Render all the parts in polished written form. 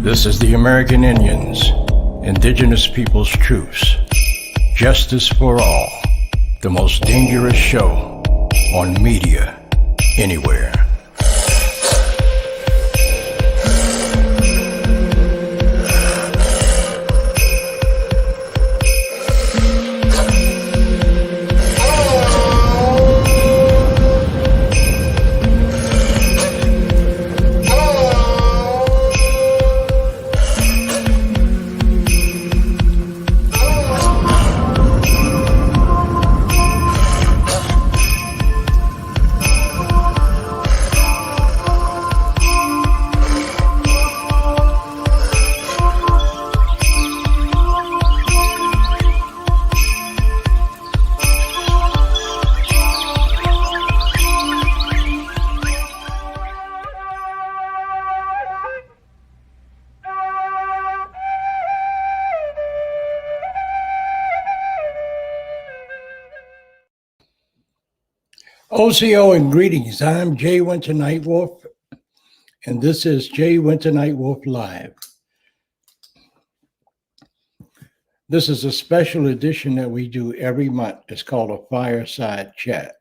This is the American Indians, Indigenous Peoples' Truths. Justice for all, the most dangerous show on media anywhere. OCO and greetings. I'm Jay Winter Nightwolf, and this is Jay Winter Nightwolf Live. This is a special edition that we do every month. It's called a Fireside Chat,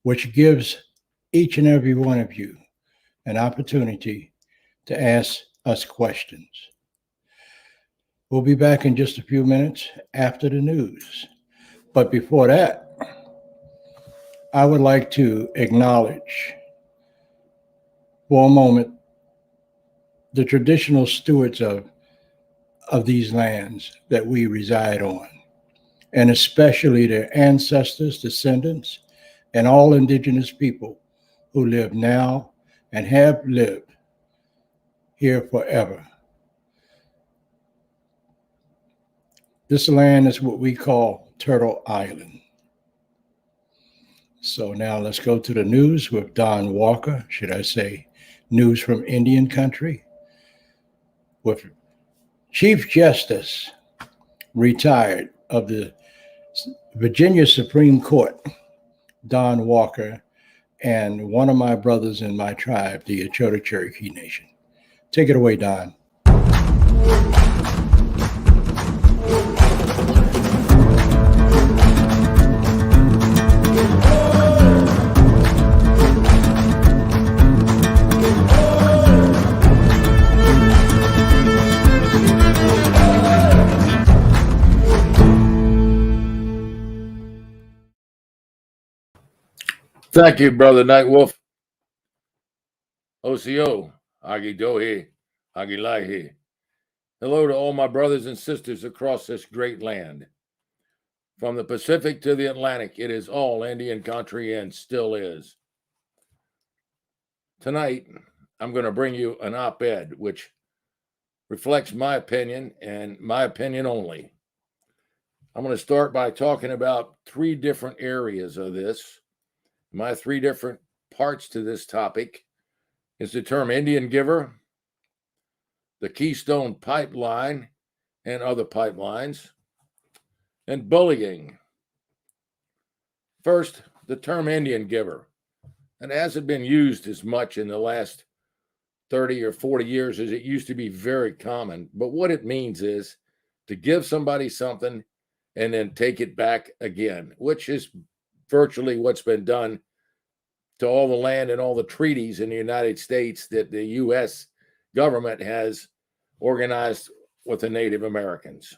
which gives each and every one of you an opportunity to ask us questions. We'll be back in just a few minutes after the news. But before that, I would like to acknowledge for a moment the traditional stewards of these lands that we reside on, and especially their ancestors, descendants, and all indigenous people who live now and have lived here forever. This land is what we call Turtle Island. So now let's go to the news with Don Walker, should I say, news from Indian country, with Chief Justice, retired of the Virginia Supreme Court, Don Walker, and one of my brothers in my tribe, the Cherokee Nation. Take it away, Don. Thank you, Brother Nightwolf. OCO, Agi Dohe, Agi Laihe. Hello to all my brothers and sisters across this great land. From the Pacific to the Atlantic, it is all Indian country and still is. Tonight, I'm going to bring you an op-ed which reflects my opinion and my opinion only. I'm going to start by talking about three different areas of this. My three different parts to this topic is the term Indian giver, the Keystone Pipeline and other pipelines, and bullying. First, the term Indian giver. It hasn't been used as much in the last 30 or 40 years as it used to be very common. But what it means is to give somebody something and then take it back again, which is virtually what's been done to all the land and all the treaties in the United States that the U.S. government has organized with the Native Americans.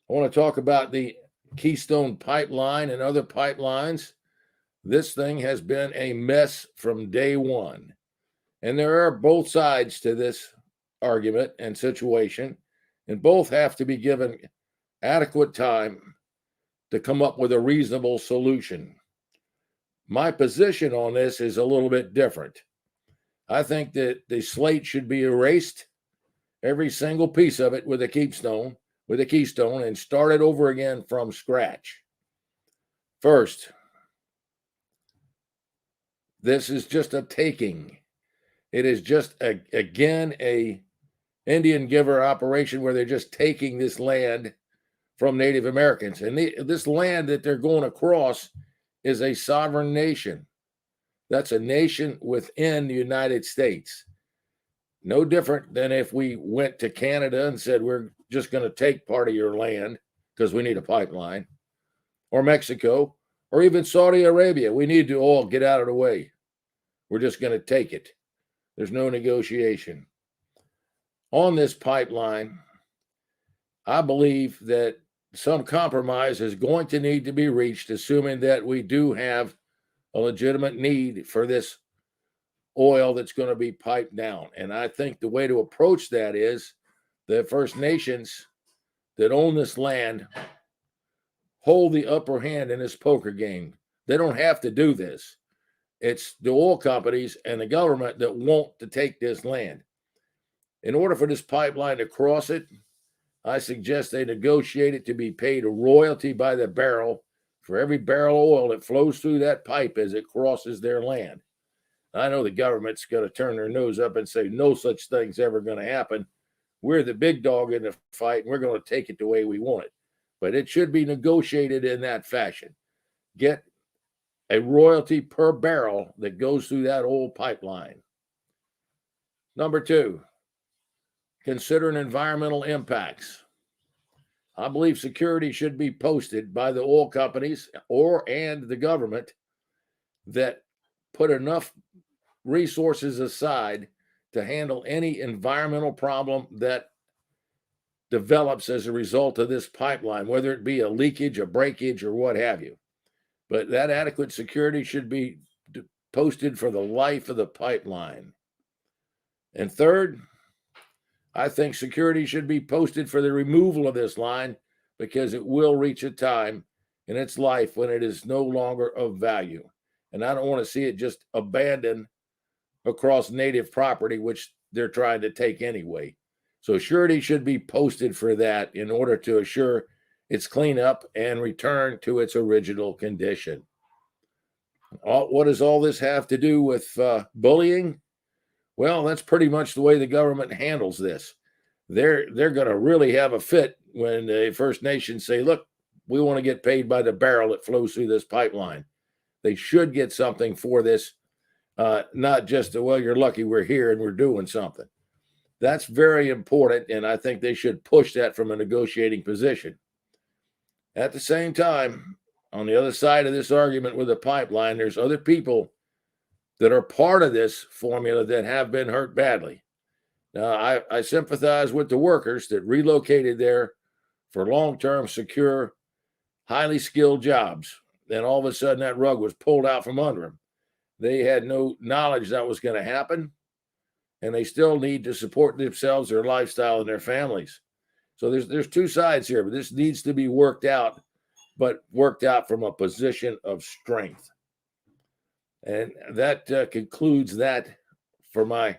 I want to talk about the Keystone Pipeline and other pipelines. This thing has been a mess from day one. And there are both sides to this argument and situation, and both have to be given adequate time to come up with a reasonable solution. My position on this is a little bit different. I think that the slate should be erased, every single piece of it with a keystone, and start it over again from scratch. First, this is just a taking. It is just, again, a Indian giver operation where they're just taking this land from Native Americans. And this land that they're going across is a sovereign nation. That's a nation within the United States. No different than if we went to Canada and said, we're just going to take part of your land because we need a pipeline, or Mexico, or even Saudi Arabia. We need to all get out of the way. We're just going to take it. There's no negotiation. On this pipeline, I believe that some compromise is going to need to be reached, assuming that we do have a legitimate need for this oil that's going to be piped down. And I think the way to approach that is the First Nations that own this land hold the upper hand in this poker game. They don't have to do this. It's the oil companies and the government that want to take this land. In order for this pipeline to cross it, I suggest they negotiate it to be paid a royalty by the barrel for every barrel of oil that flows through that pipe as it crosses their land. I know the government's going to turn their nose up and say no such thing's ever going to happen. We're the big dog in the fight, and we're going to take it the way we want it. But it should be negotiated in that fashion. Get a royalty per barrel that goes through that old pipeline. Number two, considering environmental impacts. I believe security should be posted by the oil companies and the government that put enough resources aside to handle any environmental problem that develops as a result of this pipeline, whether it be a leakage, a breakage, or what have you. But that adequate security should be posted for the life of the pipeline. And third, I think security should be posted for the removal of this line because it will reach a time in its life when it is no longer of value. And I don't want to see it just abandoned across native property, which they're trying to take anyway. So surety should be posted for that in order to assure its cleanup and return to its original condition. What does all this have to do with bullying? Well, that's pretty much the way the government handles this. They're going to really have a fit when the First Nations say, look, we want to get paid by the barrel that flows through this pipeline. They should get something for this, not just, well, you're lucky we're here and we're doing something. That's very important, and I think they should push that from a negotiating position. At the same time, on the other side of this argument with the pipeline, there's other people that are part of this formula that have been hurt badly. Now, I sympathize with the workers that relocated there for long-term, secure, highly skilled jobs. Then all of a sudden that rug was pulled out from under them. They had no knowledge that was going to happen, and they still need to support themselves, their lifestyle, and their families. So there's two sides here, but this needs to be worked out, but worked out from a position of strength. And that concludes that for my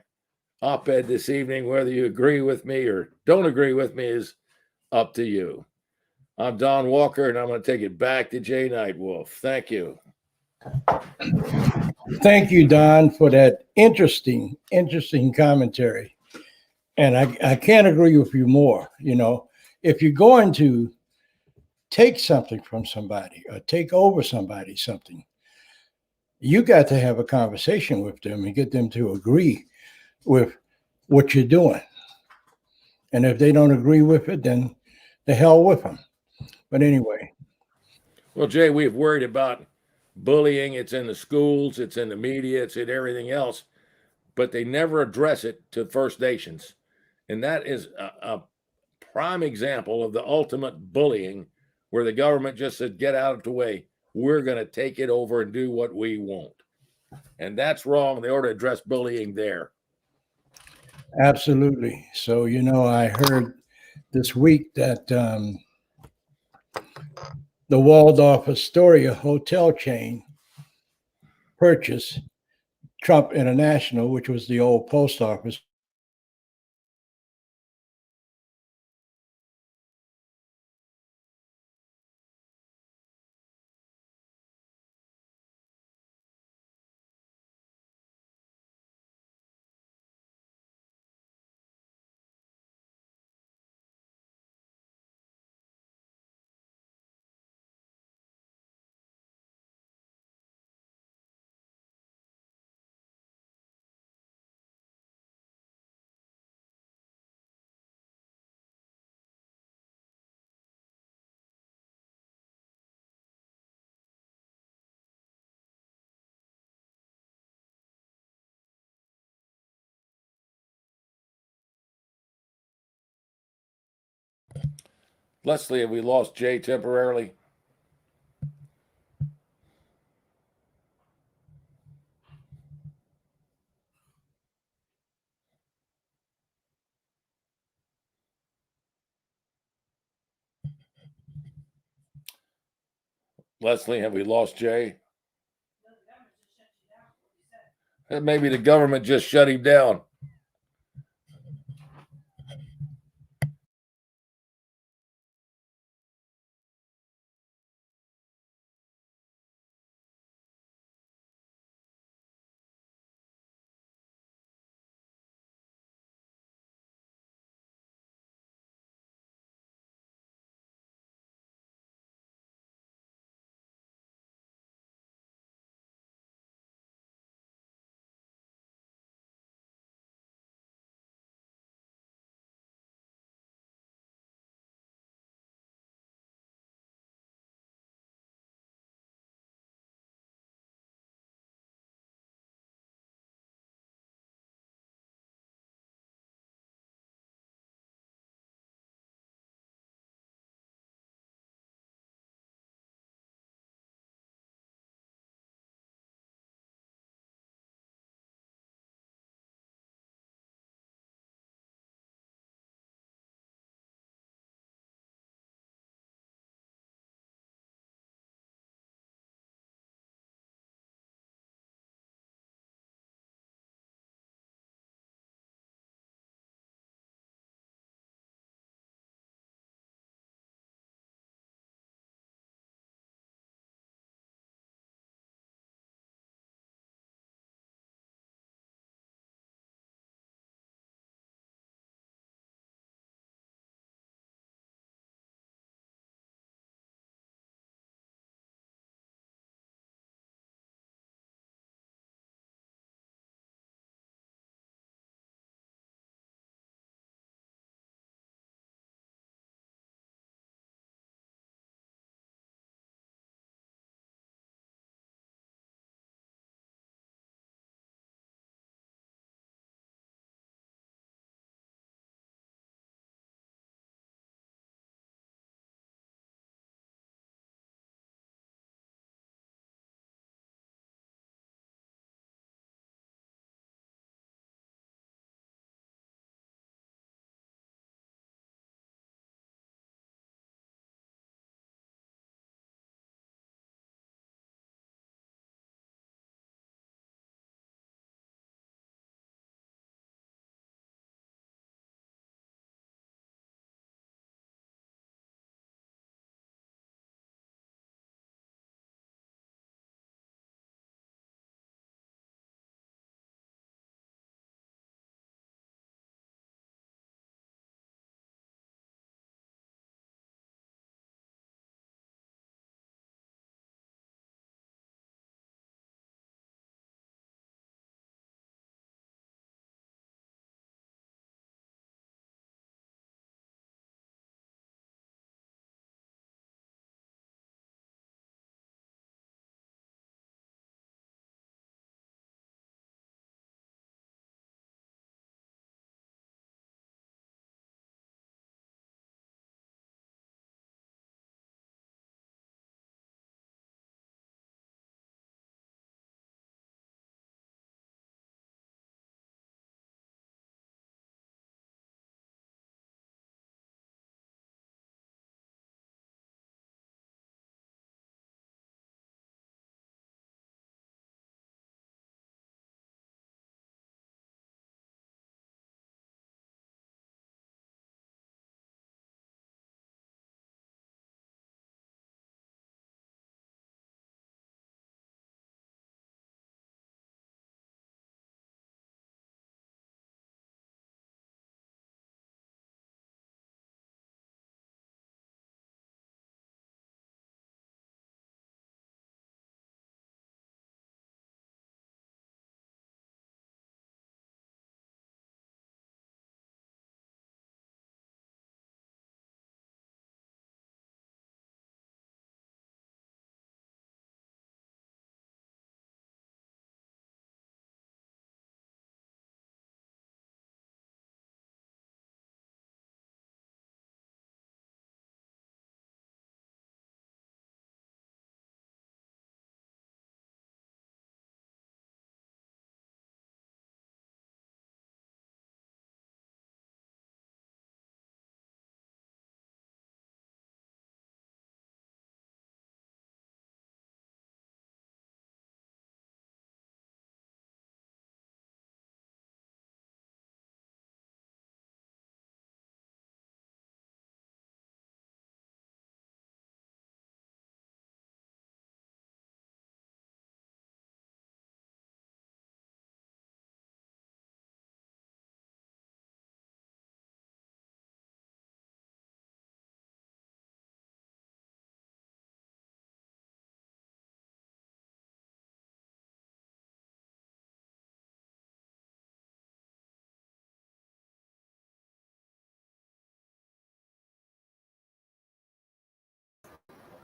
op-ed this evening. Whether you agree with me or don't agree with me is up to you. I'm Don Walker, and I'm going to take it back to Jay Nightwolf. Thank you. Thank you, Don, for that interesting commentary. And I can't agree with you more. You know, if you're going to take something from somebody or take over somebody something, you got to have a conversation with them and get them to agree with what you're doing. And if they don't agree with it, then the hell with them. But anyway. Well, Jay, we've worried about bullying. It's in the schools, it's in the media, it's in everything else, but they never address it to First Nations. And that is a prime example of the ultimate bullying, where the government just said, get out of the way. We're going to take it over and do what we want. And that's wrong. They ought to address bullying there. Absolutely. So, you know, I heard this week that the Waldorf Astoria hotel chain purchased Trump International, which was the old post office, Leslie, have we lost Jay temporarily? Leslie, have we lost Jay? Maybe the government just shut him down.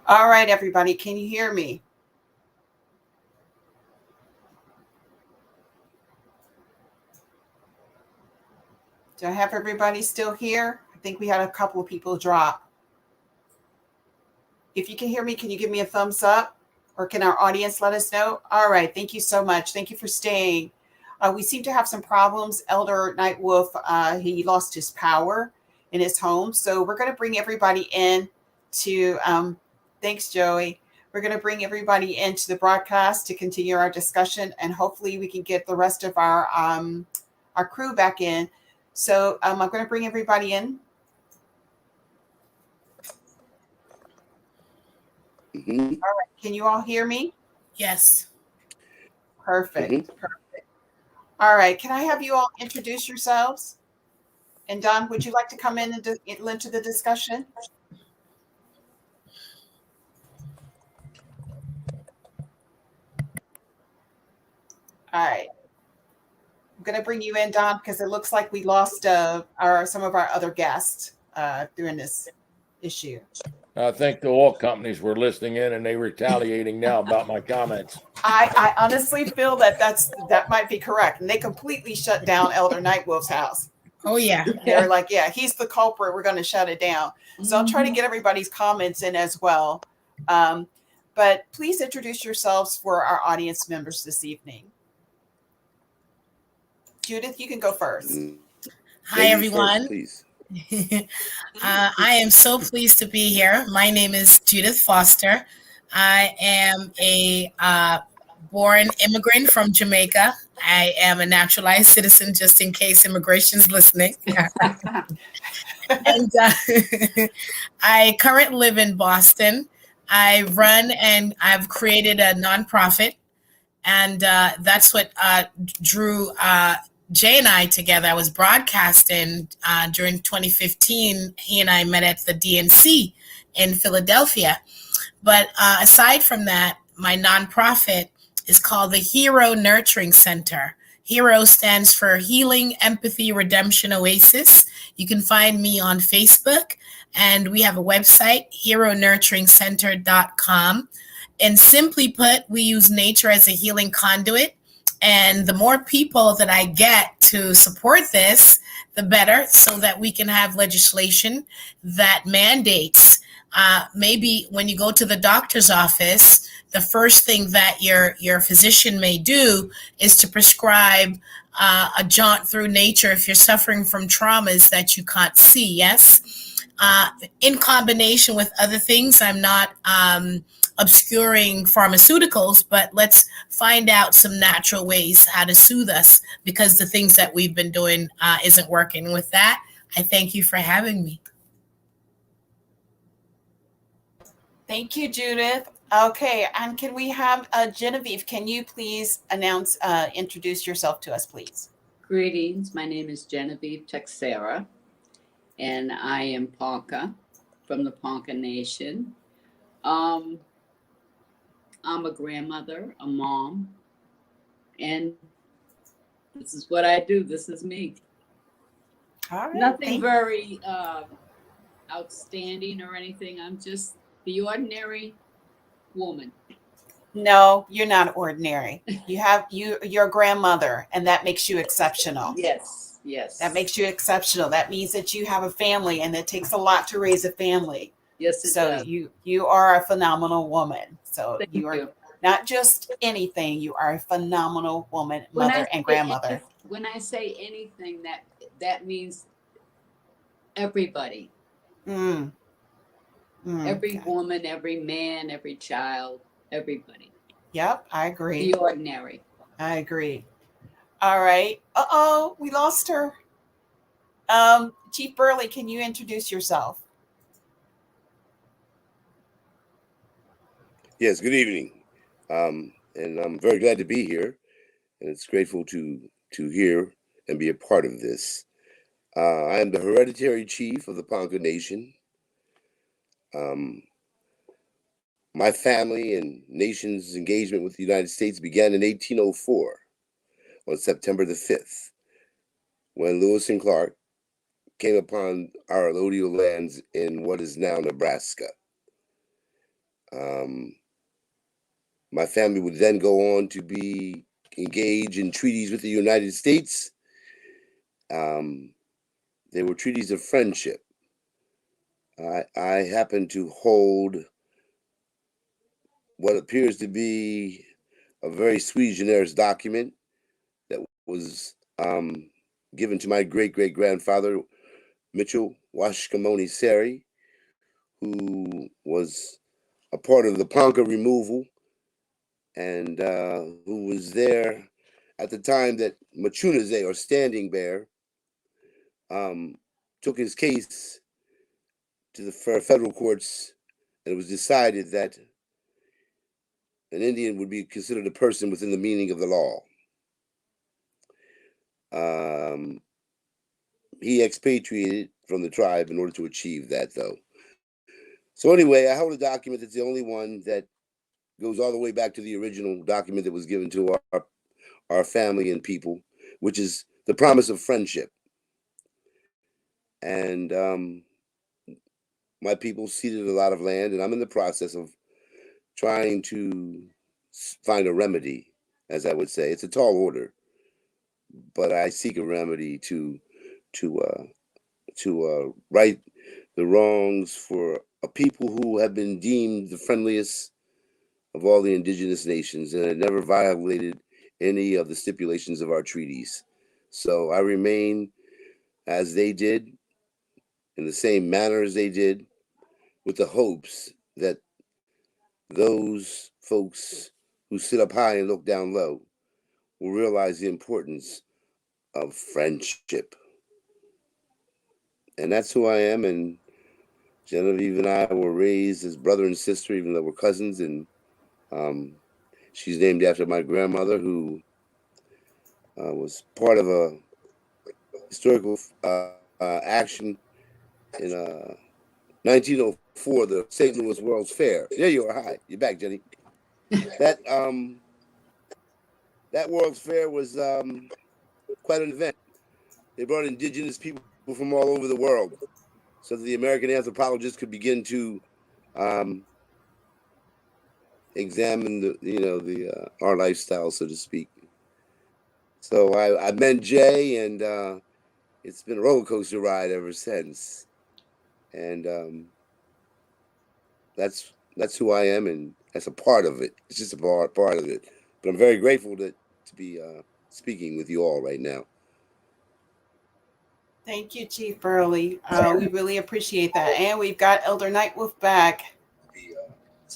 All right, everybody, can you hear me? Do I have everybody still here? I think we had a couple of people drop. If you can hear me, can you give me a thumbs up? Or can our audience let us know? All right, thank you so much. Thank you for staying. We seem to have some problems. Elder Nightwolf, he lost his power in his home. So we're going to bring everybody in to, thanks, Joey. We're going to bring everybody into the broadcast to continue our discussion, and hopefully we can get the rest of our crew back in. So I'm going to bring everybody in. Mm-hmm. All right. Can you all hear me? Yes. Perfect. Mm-hmm. Perfect. All right. Can I have you all introduce yourselves? And Don, would you like to come in and into the discussion? All right. I'm going to bring you in, Don, because it looks like we lost some of our other guests during this issue. I think the oil companies were listening in and they're retaliating now about my comments. I honestly feel that might be correct. And they completely shut down Elder Nightwolf's house. Oh, yeah. They're like, yeah, he's the culprit. We're going to shut it down. So I'll try to get everybody's comments in as well. But please introduce yourselves for our audience members this evening. Judith, you can go first. Hi, everyone. First, please. I am so pleased to be here. My name is Judith Foster. I am a born immigrant from Jamaica. I am a naturalized citizen, just in case immigration's listening. And I currently live in Boston. I run and I've created a nonprofit, and that's what drew Jay and I together. I was broadcasting during 2015. He and I met at the DNC in Philadelphia. But aside from that, my nonprofit is called the Hero Nurturing Center. Hero stands for Healing, Empathy, Redemption Oasis. You can find me on Facebook, and we have a website, heronurturingcenter.com. And simply put, we use nature as a healing conduit. And the more people that I get to support this, the better, so that we can have legislation that mandates maybe when you go to the doctor's office, the first thing that your physician may do is to prescribe a jaunt through nature if you're suffering from traumas that you can't see, yes? In combination with other things, I'm not obscuring pharmaceuticals, but let's find out some natural ways how to soothe us, because the things that we've been doing isn't working. With that, I thank you for having me. Thank you, Judith. Okay, and can we have Genevieve? Can you please introduce yourself to us, please? Greetings. My name is Genevieve TEXTERA, and I am Ponca from the Ponca Nation. I'm a grandmother, a mom, and this is what I do. This is me. All right, Nothing very outstanding or anything. I'm just the ordinary woman. No, you're not ordinary. You're a grandmother, and that makes you exceptional. Yes. That makes you exceptional. That means that you have a family, and it takes a lot to raise a family. Yes, it does. You are a phenomenal woman. So Thank you are you. not just anything. You are a phenomenal woman, mother, and grandmother. When I say anything, that means everybody. Every woman, every man, every child, everybody. Yep, I agree. The ordinary. I agree. All right. Uh-oh, we lost her. Chief Burley, can you introduce yourself? Yes, good evening. And I'm very glad to be here. And it's grateful to hear and be a part of this. I am the hereditary chief of the Ponca Nation. My family and nation's engagement with the United States began in 1804 on September the 5th, when Lewis and Clark came upon our allodial lands in what is now Nebraska. My family would then go on to be engaged in treaties with the United States. They were treaties of friendship. I happen to hold what appears to be a very sui generis document that was given to my great-great-grandfather, Mitchell Washkamoni Seri, who was a part of the Ponca removal and who was there at the time that Machunaze, or Standing Bear, took his case to the federal courts, and it was decided that an Indian would be considered a person within the meaning of the law. He expatriated from the tribe in order to achieve that, though. So anyway, I hold a document that's the only one that goes all the way back to the original document that was given to our family and people, which is the promise of friendship. And my people ceded a lot of land, and I'm in the process of trying to find a remedy, as I would say. It's a tall order, but I seek a remedy to right the wrongs for a people who have been deemed the friendliest of all the indigenous nations and have never violated any of the stipulations of our treaties. So I remain as they did, in the same manner as they did, with the hopes that those folks who sit up high and look down low will realize the importance of friendship. And that's who I am. And Genevieve and I were raised as brother and sister, even though we're cousins. And she's named after my grandmother, who was part of a historical action in 1904, the St. Louis World's Fair. There you are. Hi, you're back, Jenny. That World's Fair was quite an event. They brought indigenous people from all over the world, so that the American anthropologists could begin to examine our lifestyle, so to speak. So I met Jay, and it's been a roller coaster ride ever since. And that's who I am, and that's a part of it. It's just a part of it. But I'm very grateful to be speaking with you all right now. Thank you, Chief Burley. We really appreciate that. And we've got Elder Nightwolf back.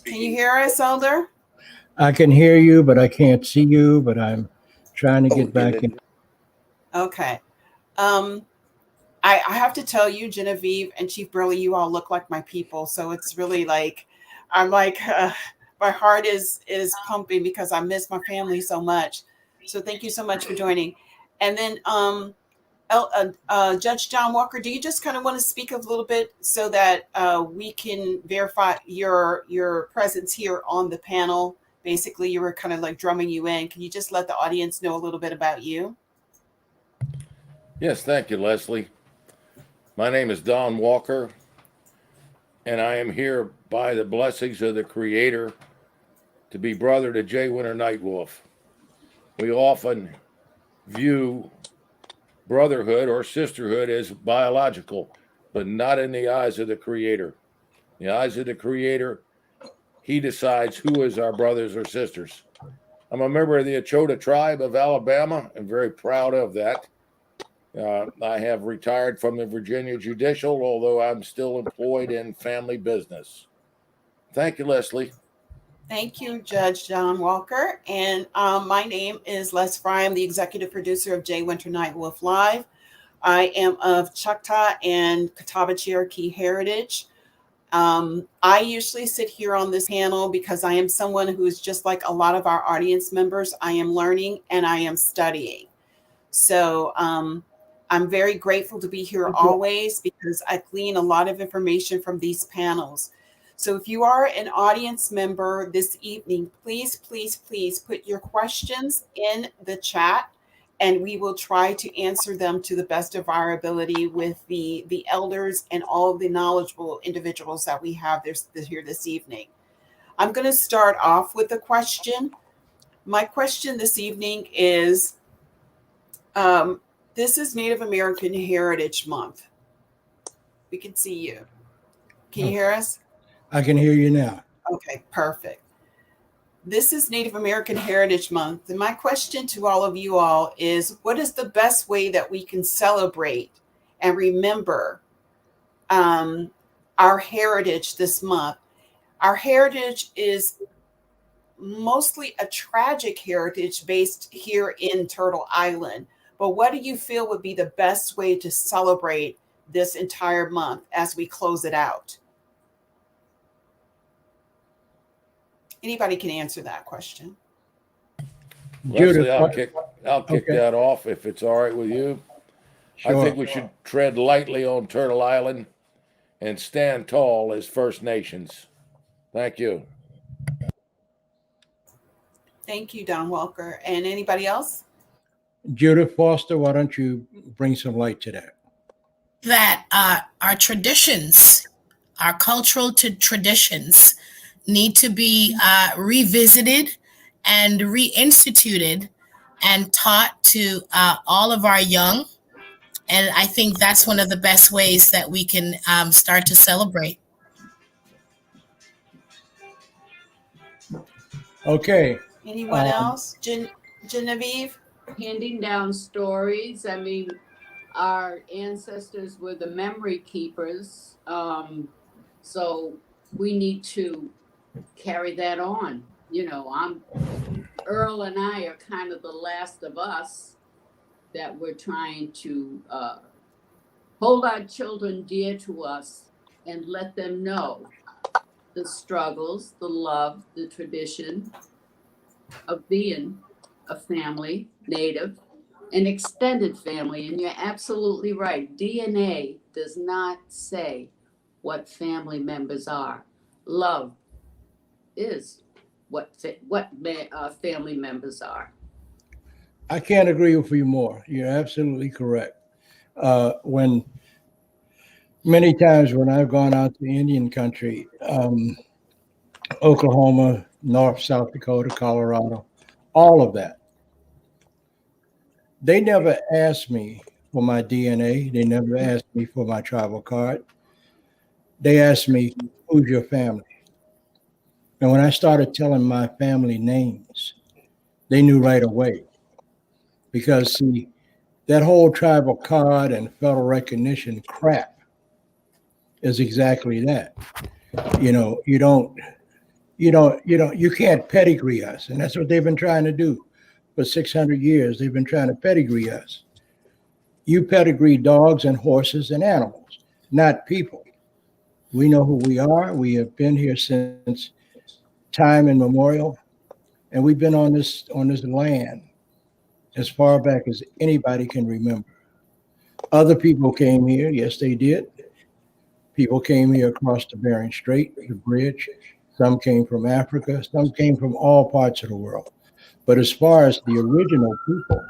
Can you hear us, Elder? I can hear you, but I can't see you, but I'm trying to get back in. Okay. I have to tell you, Genevieve and Chief Burley, you all look like my people. So it's really like, I'm like, my heart is pumping because I miss my family so much. So thank you so much for joining. And then Judge John Walker, do you just kind of want to speak a little bit so that we can verify your presence here on the panel? Basically, you were kind of like drumming you in. Can you just let the audience know a little bit about you? Yes, thank you, Leslie. My name is Don Walker, and I am here by the blessings of the Creator to be brother to Jay Winter Nightwolf. We often view brotherhood or sisterhood as biological, but not in the eyes of the Creator. In the eyes of the Creator, He decides who is our brothers or sisters. I'm a member of the Achota tribe of Alabama. I'm very proud of that. I have retired from the Virginia Judicial, although I'm still employed in family business. Thank you, Leslie. Thank you, Judge John Walker. And my name is Les Fry. I'm the executive producer of Jay Winter Nightwolf Live. I am of Choctaw and Catawba Cherokee heritage. I usually sit here on this panel because I am someone who is just like a lot of our audience members. I am learning and I am studying. So I'm very grateful to be here always because I glean a lot of information from these panels. So if you are an audience member this evening, please, please, please put your questions in the chat and we will try to answer them to the best of our ability with the elders and all of the knowledgeable individuals that we have here this evening. I'm going to start off with a question. My question this evening is, this is Native American Heritage Month. We can see you. Can you hear us? I can hear you now. Okay, perfect. This is Native American Heritage Month. And my question to all of you all is, what is the best way that we can celebrate and remember our heritage this month? Our heritage is mostly a tragic heritage based here in Turtle Island. But what do you feel would be the best way to celebrate this entire month as we close it out? Anybody can answer that question. Leslie, I'll Judith, kick Okay. that off if it's all right with you. I Sure. think we should tread lightly on Turtle Island and stand tall as First Nations. Thank you. Thank you, Don Walker. And anybody else? Judith Foster, why don't you bring some light to that? That our traditions, our cultural traditions, need to be revisited and reinstituted and taught to all of our young. And I think that's one of the best ways that we can start to celebrate. Okay. Anyone else? Genevieve? Handing down stories. I mean, our ancestors were the memory keepers. So we need to carry that on. You know, Earl and I are kind of the last of us that we're trying to hold our children dear to us and let them know the struggles, the love, the tradition of being a family, Native, an extended family. And you're absolutely right. DNA does not say what family members are. Love is what family members are. I can't agree with you more. You're absolutely correct. When many times when I've gone out to Indian country, Oklahoma, North, South Dakota, Colorado, all of that, they never asked me for my DNA. They never asked me for my tribal card. They asked me, who's your family? And when I started telling my family names, they knew right away. Because see, that whole tribal card and federal recognition crap is exactly that. You know, you can't pedigree us. And that's what they've been trying to do for 600 years. They've been trying to pedigree us. You pedigree dogs and horses and animals, not people. We know who we are. We have been here since time immemorial, and we've been on this land as far back as anybody can remember. Other people came here. Yes, they did. People came here across the Bering Strait, the bridge. Some came from Africa. Some came from all parts of the world. But as far as the original people,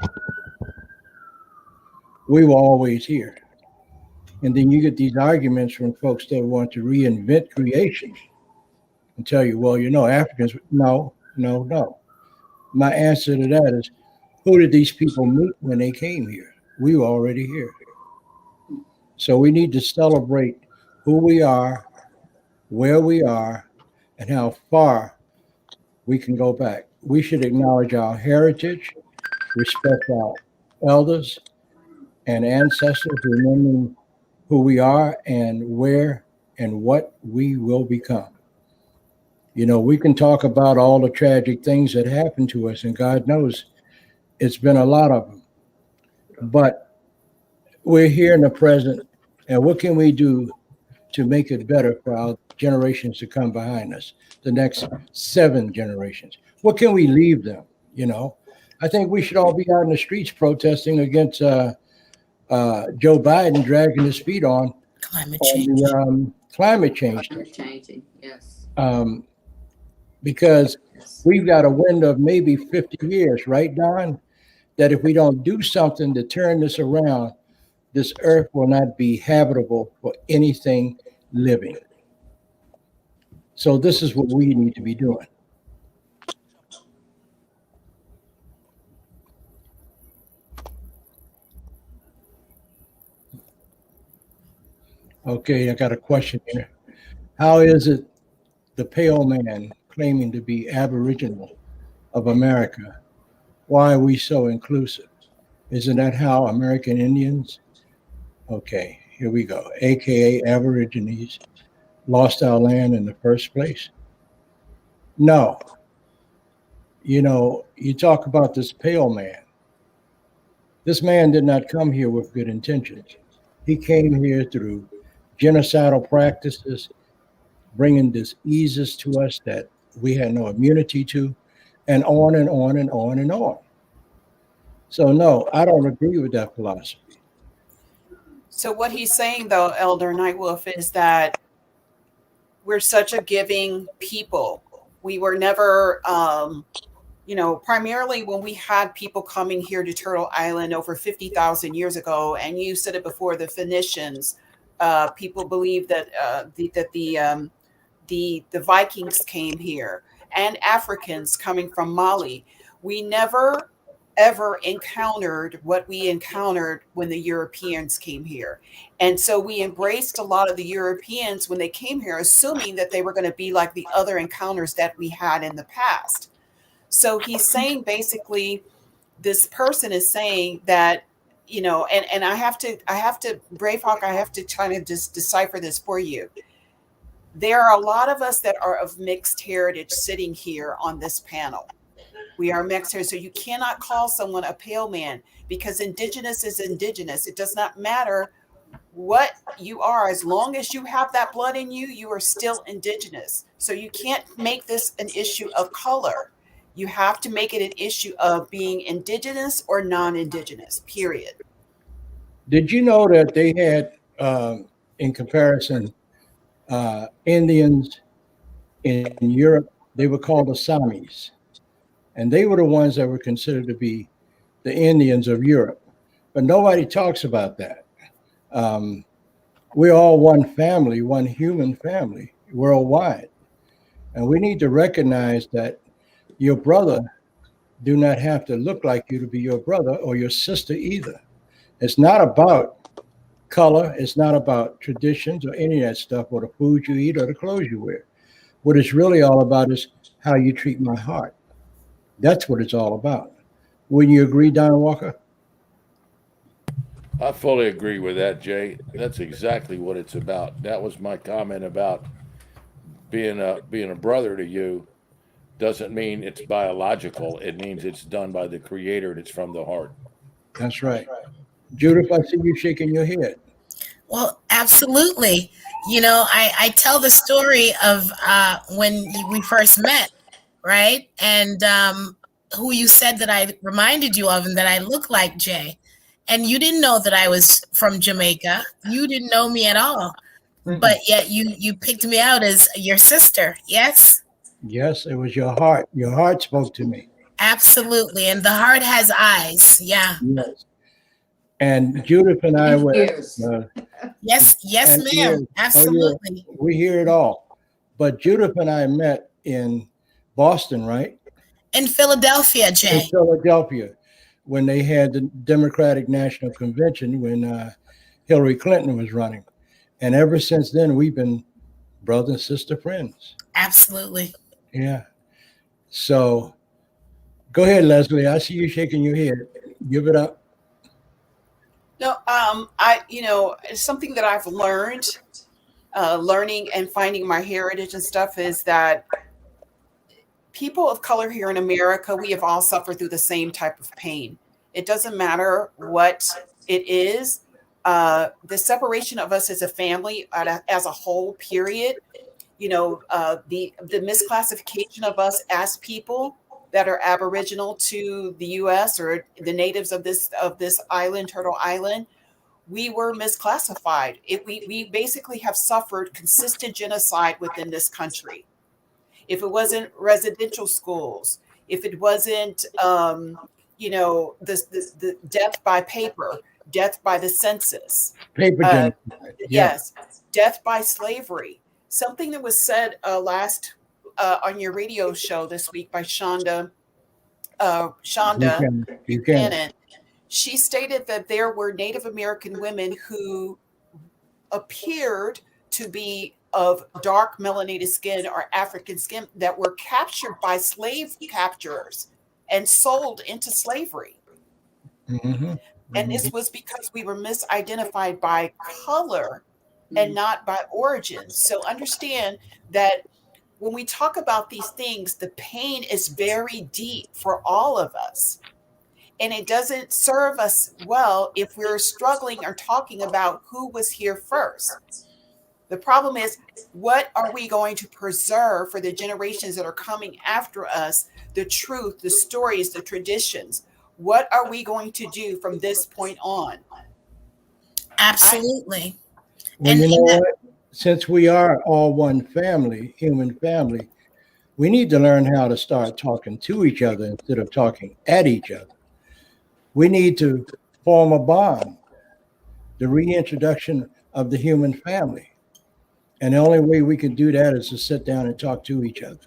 we were always here. And then you get these arguments from folks that want to reinvent creation and tell you, well, you know, Africans, no. My answer to that is, who did these people meet when they came here? We were already here. So we need to celebrate who we are, where we are, and how far we can go back. We should acknowledge our heritage, respect our elders and ancestors, remembering who we are and where and what we will become. You know, we can talk about all the tragic things that happened to us, and God knows it's been a lot of them. But we're here in the present, and what can we do to make it better for our generations to come behind us, the next 7 generations? What can we leave them? You know, I think we should all be out in the streets protesting against Joe Biden dragging his feet on Climate change. the climate change. Climate changing, yes. Because we've got a window of maybe 50 years, right, Don? That if we don't do something to turn this around, this earth will not be habitable for anything living. So this is what we need to be doing. Okay, I got a question here. How is it the pale man claiming to be Aboriginal of America? Why are we so inclusive? Isn't that how American Indians, okay, here we go, AKA Aborigines, lost our land in the first place? No. You know, you talk about this pale man. This man did not come here with good intentions. He came here through genocidal practices, bringing diseases to us that we had no immunity to, and on and on and on and on. So, no, I don't agree with that philosophy. So what he's saying, though, Elder Nightwolf, is that we're such a giving people. We were never, primarily when we had people coming here to Turtle Island over 50,000 years ago, and you said it before, the Phoenicians, people believe that the Vikings came here, and Africans coming from Mali. We never ever encountered what we encountered when the Europeans came here. And so we embraced a lot of the Europeans when they came here, assuming that they were going to be like the other encounters that we had in the past. So he's saying, basically, this person is saying that, and I have to, Bravehawk, I have to try to just decipher this for you. There are a lot of us that are of mixed heritage sitting here on this panel. We are mixed here. So you cannot call someone a pale man, because indigenous is indigenous. It does not matter what you are. As long as you have that blood in you, you are still indigenous. So you can't make this an issue of color. You have to make it an issue of being indigenous or non-indigenous, period. Did you know that they had, in comparison, Indians in Europe, they were called the Samis. And they were the ones that were considered to be the Indians of Europe. But nobody talks about that. We're all one family, one human family worldwide. And we need to recognize that your brother do not have to look like you to be your brother, or your sister either. It's not about color. It's not about traditions or any of that stuff, or the food you eat or the clothes you wear. What it's really all about is how you treat my heart. That's what it's all about. Wouldn't you agree, Don Walker? I fully agree with that, Jay. That's exactly what it's about. That was my comment about being a brother to you. Doesn't mean it's biological. It means it's done by the Creator and it's from the heart. That's right. Judith, I see you shaking your head. Well, absolutely. I tell the story of when we first met, right? And who you said that I reminded you of and that I look like, Jay. And you didn't know that I was from Jamaica. You didn't know me at all. Mm-hmm. But yet you picked me out as your sister, yes? Yes, it was your heart. Your heart spoke to me. Absolutely. And the heart has eyes. Yeah. Yes. And Judith and I were. Yes, ma'am. Absolutely. Oh, yeah. We hear it all. But Judith and I met in Boston, right? In Philadelphia, Jay. In Philadelphia, when they had the Democratic National Convention, when Hillary Clinton was running. And ever since then, we've been brother and sister friends. Absolutely. Yeah. So go ahead, Leslie. I see you shaking your head. Give it up. No, it's something that I've learned, learning and finding my heritage and stuff, is that people of color here in America, we have all suffered through the same type of pain. It doesn't matter what it is. The separation of us as a family, as a whole, period. The misclassification of us as people that are Aboriginal to the U.S. or the natives of this island, Turtle Island, we were misclassified. We basically have suffered consistent genocide within this country. If it wasn't residential schools, if it wasn't, the death by paper, death by the census, paper genocide. Yes, death by slavery. something that was said last on your radio show this week by Shonda You can. Buchanan. She stated that there were Native American women who appeared to be of dark melanated skin or African skin that were captured by slave capturers and sold into slavery. Mm-hmm. And this was because we were misidentified by color and not by origin. So understand that when we talk about these things, the pain is very deep for all of us. And it doesn't serve us well if we're struggling or talking about who was here first. The problem is, what are we going to preserve for the generations that are coming after us? The truth, the stories, the traditions. What are we going to do from this point on? Absolutely. Well, And you know in that- what? Since we are all one family, human family, we need to learn how to start talking to each other instead of talking at each other. We need to form a bond, the reintroduction of the human family. And the only way we can do that is to sit down and talk to each other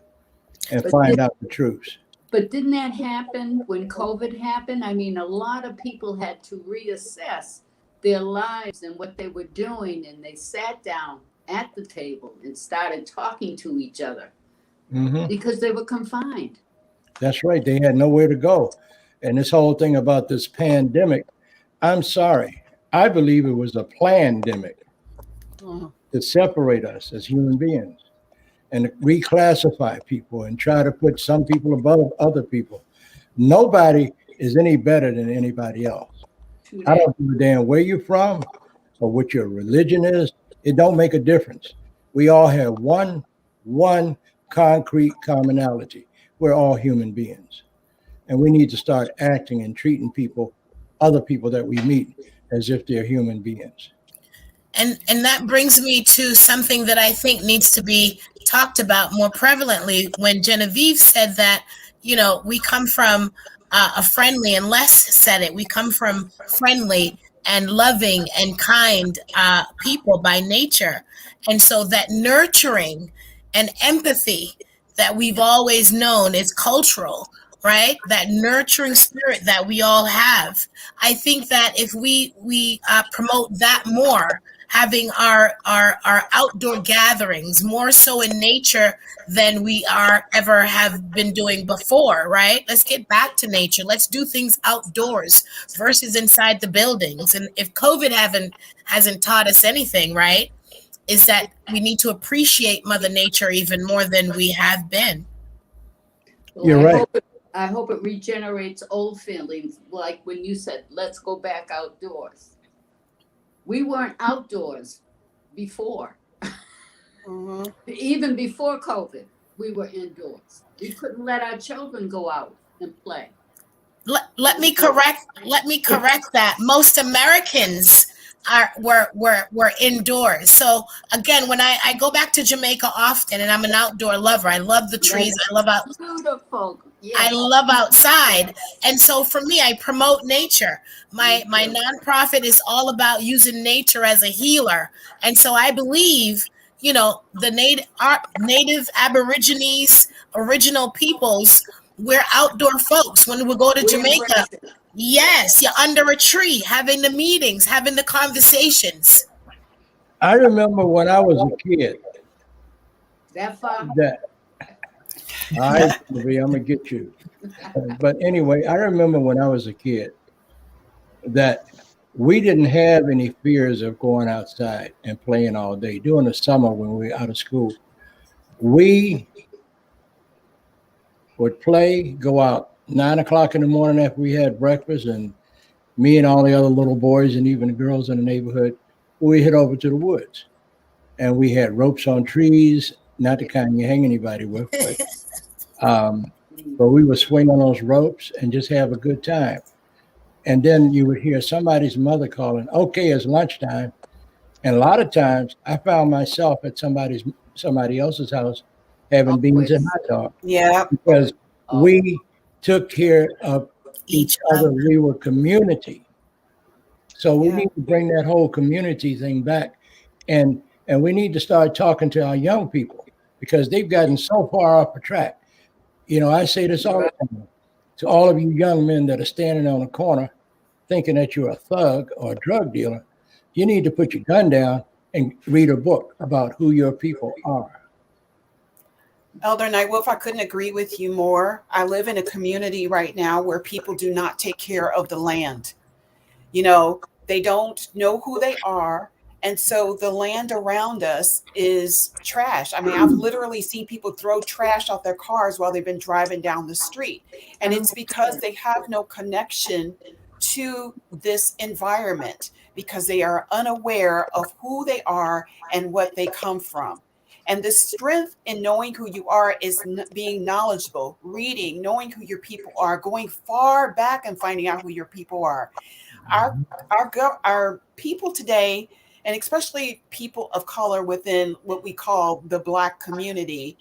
and find out the truth. But didn't that happen when COVID happened? I mean, a lot of people had to reassess their lives and what they were doing, and they sat down at the table and started talking to each other because they were confined. That's right. They had nowhere to go. And this whole thing about this pandemic, I'm sorry. I believe it was a plandemic to separate us as human beings and reclassify people and try to put some people above other people. Nobody is any better than anybody else. I don't give a damn where you're from or what your religion is. It don't make a difference. We all have one concrete commonality. We're all human beings. And we need to start acting and treating people, other people that we meet, as if they're human beings. And that brings me to something that I think needs to be talked about more prevalently. When Genevieve said that, you know, we come from a friendly, and Les said it, we come from friendly and loving and kind people by nature. And so that nurturing and empathy that we've always known is cultural, right? That nurturing spirit that we all have. I think that if we promote that more, having our outdoor gatherings more so in nature than we are ever have been doing before, right? Let's get back to nature. Let's do things outdoors versus inside the buildings. And if COVID hasn't taught us anything, right, is that we need to appreciate Mother Nature even more than we have been. Well, You're right. I hope it regenerates old feelings, like when you said, let's go back outdoors. We weren't outdoors before. Even before COVID, we were indoors. We couldn't let our children go out and play. Let me correct that. Most Americans were indoors. So again, when I go back to Jamaica often, and I'm an outdoor lover, I love the trees. Beautiful. Yes. I love outside. And so for me, I promote nature. My nonprofit is all about using nature as a healer. And so I believe, you know, the native Aborigines, original peoples, we're outdoor folks. When we go to Jamaica, yes, you're under a tree, having the meetings, having the conversations. I remember when I was a kid. That far? I'm gonna get you. But anyway, I remember when I was a kid that we didn't have any fears of going outside and playing all day. During the summer when we were out of school, we would play, go out 9 o'clock in the morning after we had breakfast, and me and all the other little boys and even the girls in the neighborhood, we head over to the woods. And we had ropes on trees, not the kind you hang anybody with, but we would swing on those ropes and just have a good time. And then you would hear somebody's mother calling, okay, it's lunchtime. And a lot of times I found myself at somebody else's house having beans and hot dogs. Yeah. Because we took care of each other. We were community. So we need to bring that whole community thing back. And And we need to start talking to our young people because they've gotten so far off the track. You know, I say this all the time to all of you young men that are standing on a corner thinking that you're a thug or a drug dealer. You need to put your gun down and read a book about who your people are. Elder Nightwolf, I couldn't agree with you more. I live in a community right now where people do not take care of the land. You know, they don't know who they are. And so the land around us is trash. I mean, I've literally seen people throw trash off their cars while they've been driving down the street. And it's because they have no connection to this environment because they are unaware of who they are and what they come from. And the strength in knowing who you are is being knowledgeable, reading, knowing who your people are, going far back and finding out who your people are. Our people today, and especially people of color within what we call the Black community,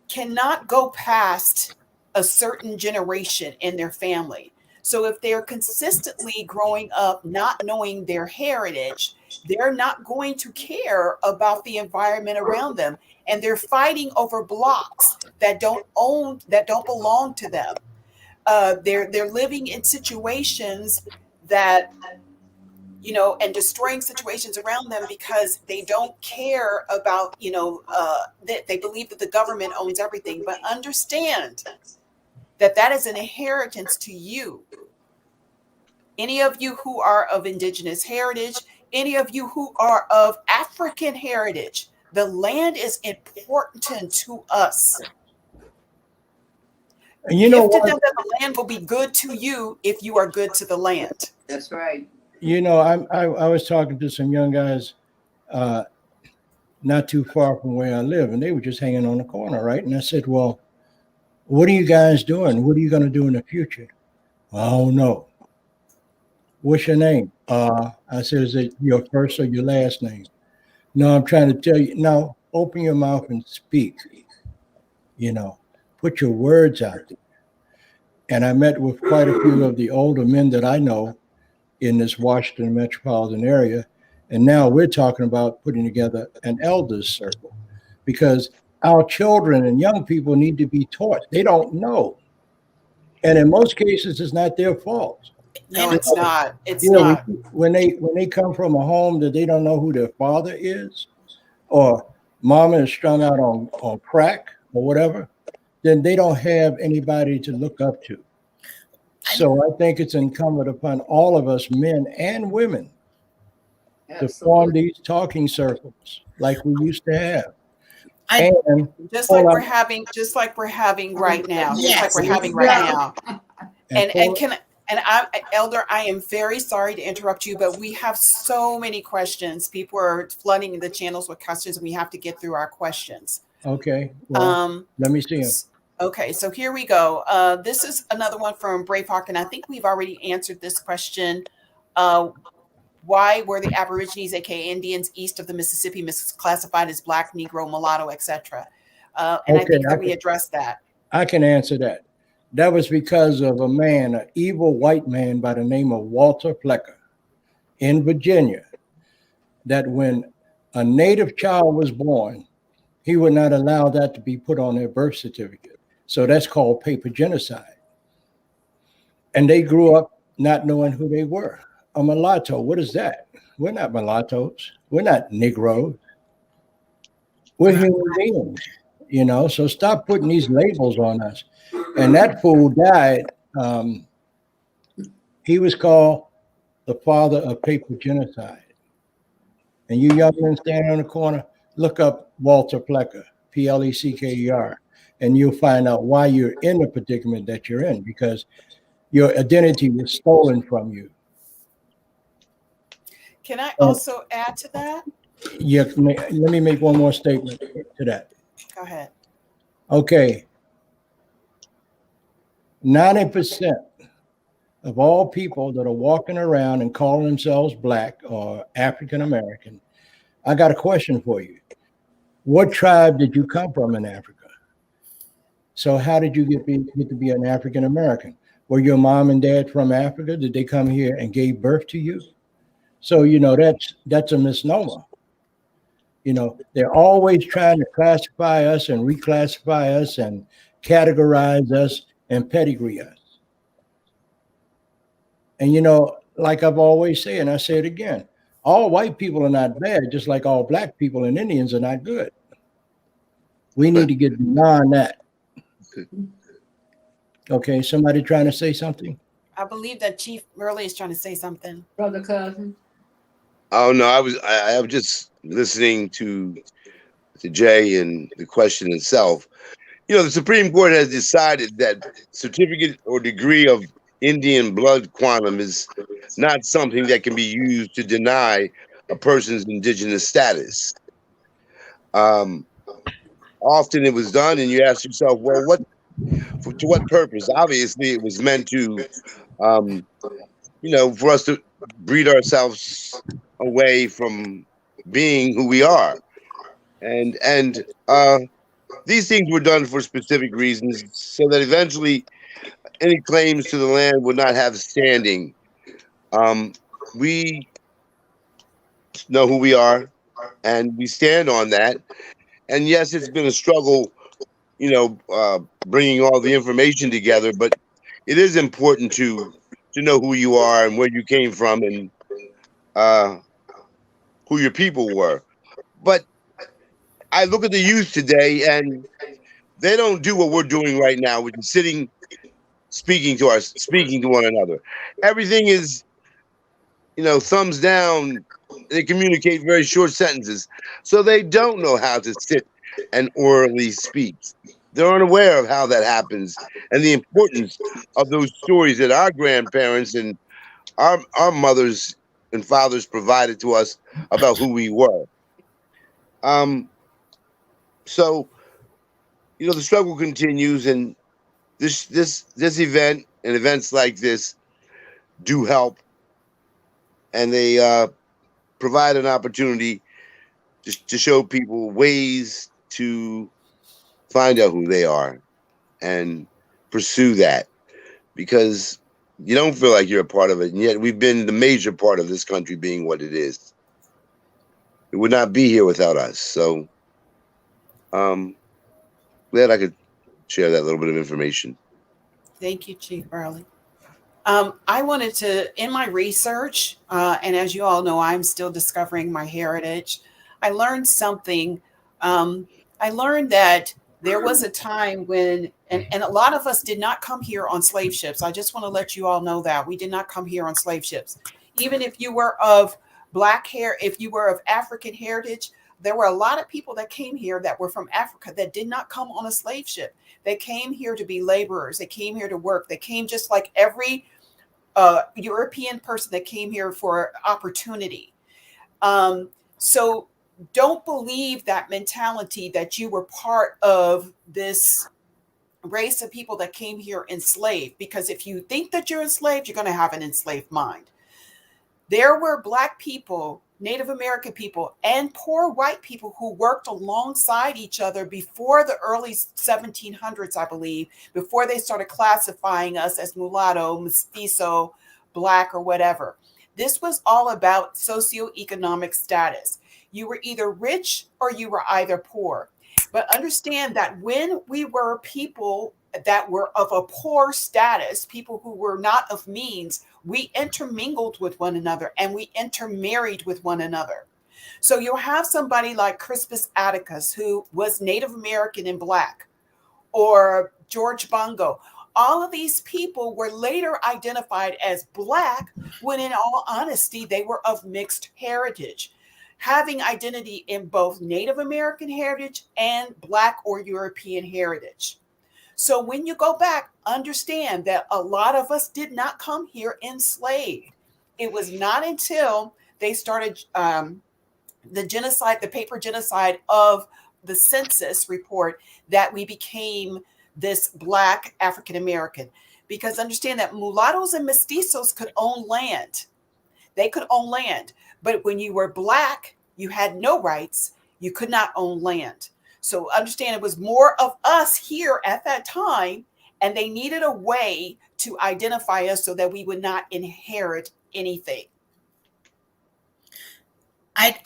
cannot go past a certain generation in their family. So if they're consistently growing up not knowing their heritage, they're not going to care about the environment around them. And they're fighting over blocks that don't belong to them. They're living in situations that, you know, and destroying situations around them because they don't care about, you know, they believe that the government owns everything. But understand that that is an inheritance to you. Any of you who are of indigenous heritage, any of you who are of African heritage, the land is important to us. And you know Gifted what? them that the land will be good to you if you are good to the land. That's right. You know, I was talking to some young guys not too far from where I live, and they were just hanging on the corner, right? And I said, well, what are you guys doing? What are you going to do in the future? I don't know. What's your name? I said, is it your first or your last name? No, I'm trying to tell you. Now, open your mouth and speak. You know, put your words out there. And I met with quite a few of the older men that I know in this Washington metropolitan area. And now we're talking about putting together an elders circle because our children and young people need to be taught. They don't know. And in most cases, it's not their fault. No, it's not. It's You know, not. when they come from a home that they don't know who their father is, or mama is strung out on crack or whatever, then they don't have anybody to look up to. So I think it's incumbent upon all of us, men and women, to form these talking circles like we used to have. And just like we're having right now. Yes. Just like we're having right now. Elder, I am very sorry to interrupt you, but we have so many questions. People are flooding the channels with questions, and we have to get through our questions. Okay. Well, let me see them. Okay, so here we go. This is another one from Braveheart, and I think we've already answered this question. Why were the Aborigines, aka Indians, east of the Mississippi misclassified as Black, Negro, mulatto, etc.? And I think that we addressed that. I can answer that. That was because of a man, an evil white man by the name of Walter Plecker in Virginia, that when a native child was born, he would not allow that to be put on their birth certificate. So that's called paper genocide. And they grew up not knowing who they were. A mulatto, what is that? We're not mulattoes. We're not Negroes. We're human beings, you know, so stop putting these labels on us. And that fool died. He was called the father of paper genocide. And you young men standing on the corner, look up Walter Plecker, Plecker, and you'll find out why you're in the predicament that you're in, because your identity was stolen from you. Can I also add to that? Yeah, let me make one more statement to that. Go ahead. Okay. 90% of all people that are walking around and calling themselves Black or African American, I got a question for you. What tribe did you come from in Africa? So how did you get to be an African American? Were your mom and dad from Africa? Did they come here and gave birth to you? So, you know, that's a misnomer. You know, they're always trying to classify us and reclassify us and categorize us and pedigree us. And, you know, like I've always said, and I say it again, all white people are not bad, just like all black people and Indians are not good. We need to get beyond that. Okay, somebody trying to say something? I believe that Chief Burley is trying to say something. Brother Cousin. Oh no, I was just listening to Jay and the question itself. You know, the Supreme Court has decided that certificate or degree of Indian blood quantum is not something that can be used to deny a person's indigenous status. Often it was done, and you ask yourself, well, to what purpose? Obviously, it was meant to, you know, for us to breed ourselves away from being who we are, and these things were done for specific reasons, so that eventually any claims to the land would not have standing. We know who we are, and we stand on that. And yes, it's been a struggle, you know, bringing all the information together, but it is important to know who you are and where you came from and who your people were. But I look at the youth today, and they don't do what we're doing right now, which is sitting, speaking to one another. Everything is, you know, thumbs down. They communicate very short sentences, so they don't know how to sit and orally speak. They're unaware of how that happens and the importance of those stories that our grandparents and our mothers and fathers provided to us about who we were. So, you know, the struggle continues, and this event and events like this do help, and they provide an opportunity to show people ways to find out who they are and pursue that, because you don't feel like you're a part of it, and yet we've been the major part of this country being what it is. It would not be here without us. So glad I could share that little bit of information. Thank you, Chief Burley. I wanted to, in my research, and as you all know, I'm still discovering my heritage. I learned something. I learned that there was a time when, and a lot of us did not come here on slave ships. I just want to let you all know that we did not come here on slave ships. Even if you were of black hair, if you were of African heritage, there were a lot of people that came here that were from Africa that did not come on a slave ship. They came here to be laborers. They came here to work. They came just like every European person that came here for opportunity. So don't believe that mentality that you were part of this race of people that came here enslaved, because if you think that you're enslaved, you're going to have an enslaved mind. There were Black people, Native American people, and poor white people who worked alongside each other before the early 1700s, I believe, before they started classifying us as mulatto, mestizo, Black, or whatever. This was all about socioeconomic status. You were either rich or you were either poor. But understand that when we were people that were of a poor status, people who were not of means, we intermingled with one another and we intermarried with one another. So you'll have somebody like Crispus Attucks, who was Native American and Black, or George Bongo. All of these people were later identified as Black, when in all honesty, they were of mixed heritage, having identity in both Native American heritage and Black or European heritage. So when you go back, understand that a lot of us did not come here enslaved. It was not until they started the genocide, the paper genocide of the census report, that we became this Black African American. Because understand that mulattoes and mestizos could own land. They could own land. But when you were Black, you had no rights. You could not own land. So understand it was more of us here at that time, and they needed a way to identify us so that we would not inherit anything.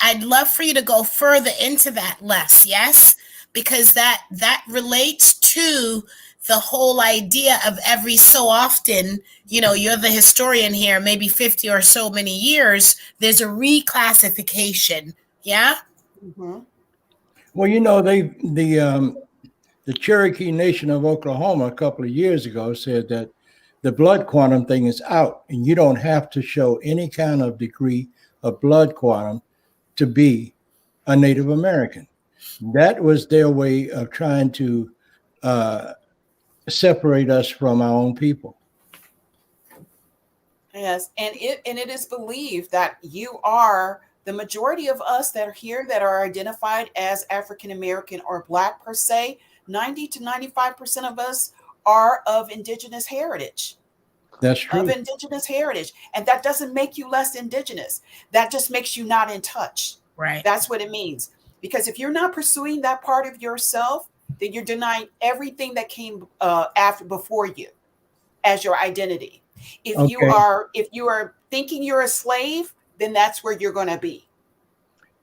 I'd love for you to go further into that, Les. Yes, because that relates to the whole idea of every so often, you're the historian here, maybe 50 or so many years, there's a reclassification. Yeah. Mm-hmm. Well, the Cherokee Nation of Oklahoma a couple of years ago said that the blood quantum thing is out, and you don't have to show any kind of degree of blood quantum to be a Native American. That was their way of trying to separate us from our own people. Yes, and it is believed that you are the majority of us that are here that are identified as African American or Black per se. 90 to 95% of us are of indigenous heritage. That's true. Of indigenous heritage, and that doesn't make you less indigenous. That just makes you not in touch. Right. That's what it means. Because if you're not pursuing that part of yourself, then you're denying everything that came before you as your identity. If you are thinking you're a slave, then that's where you're going to be.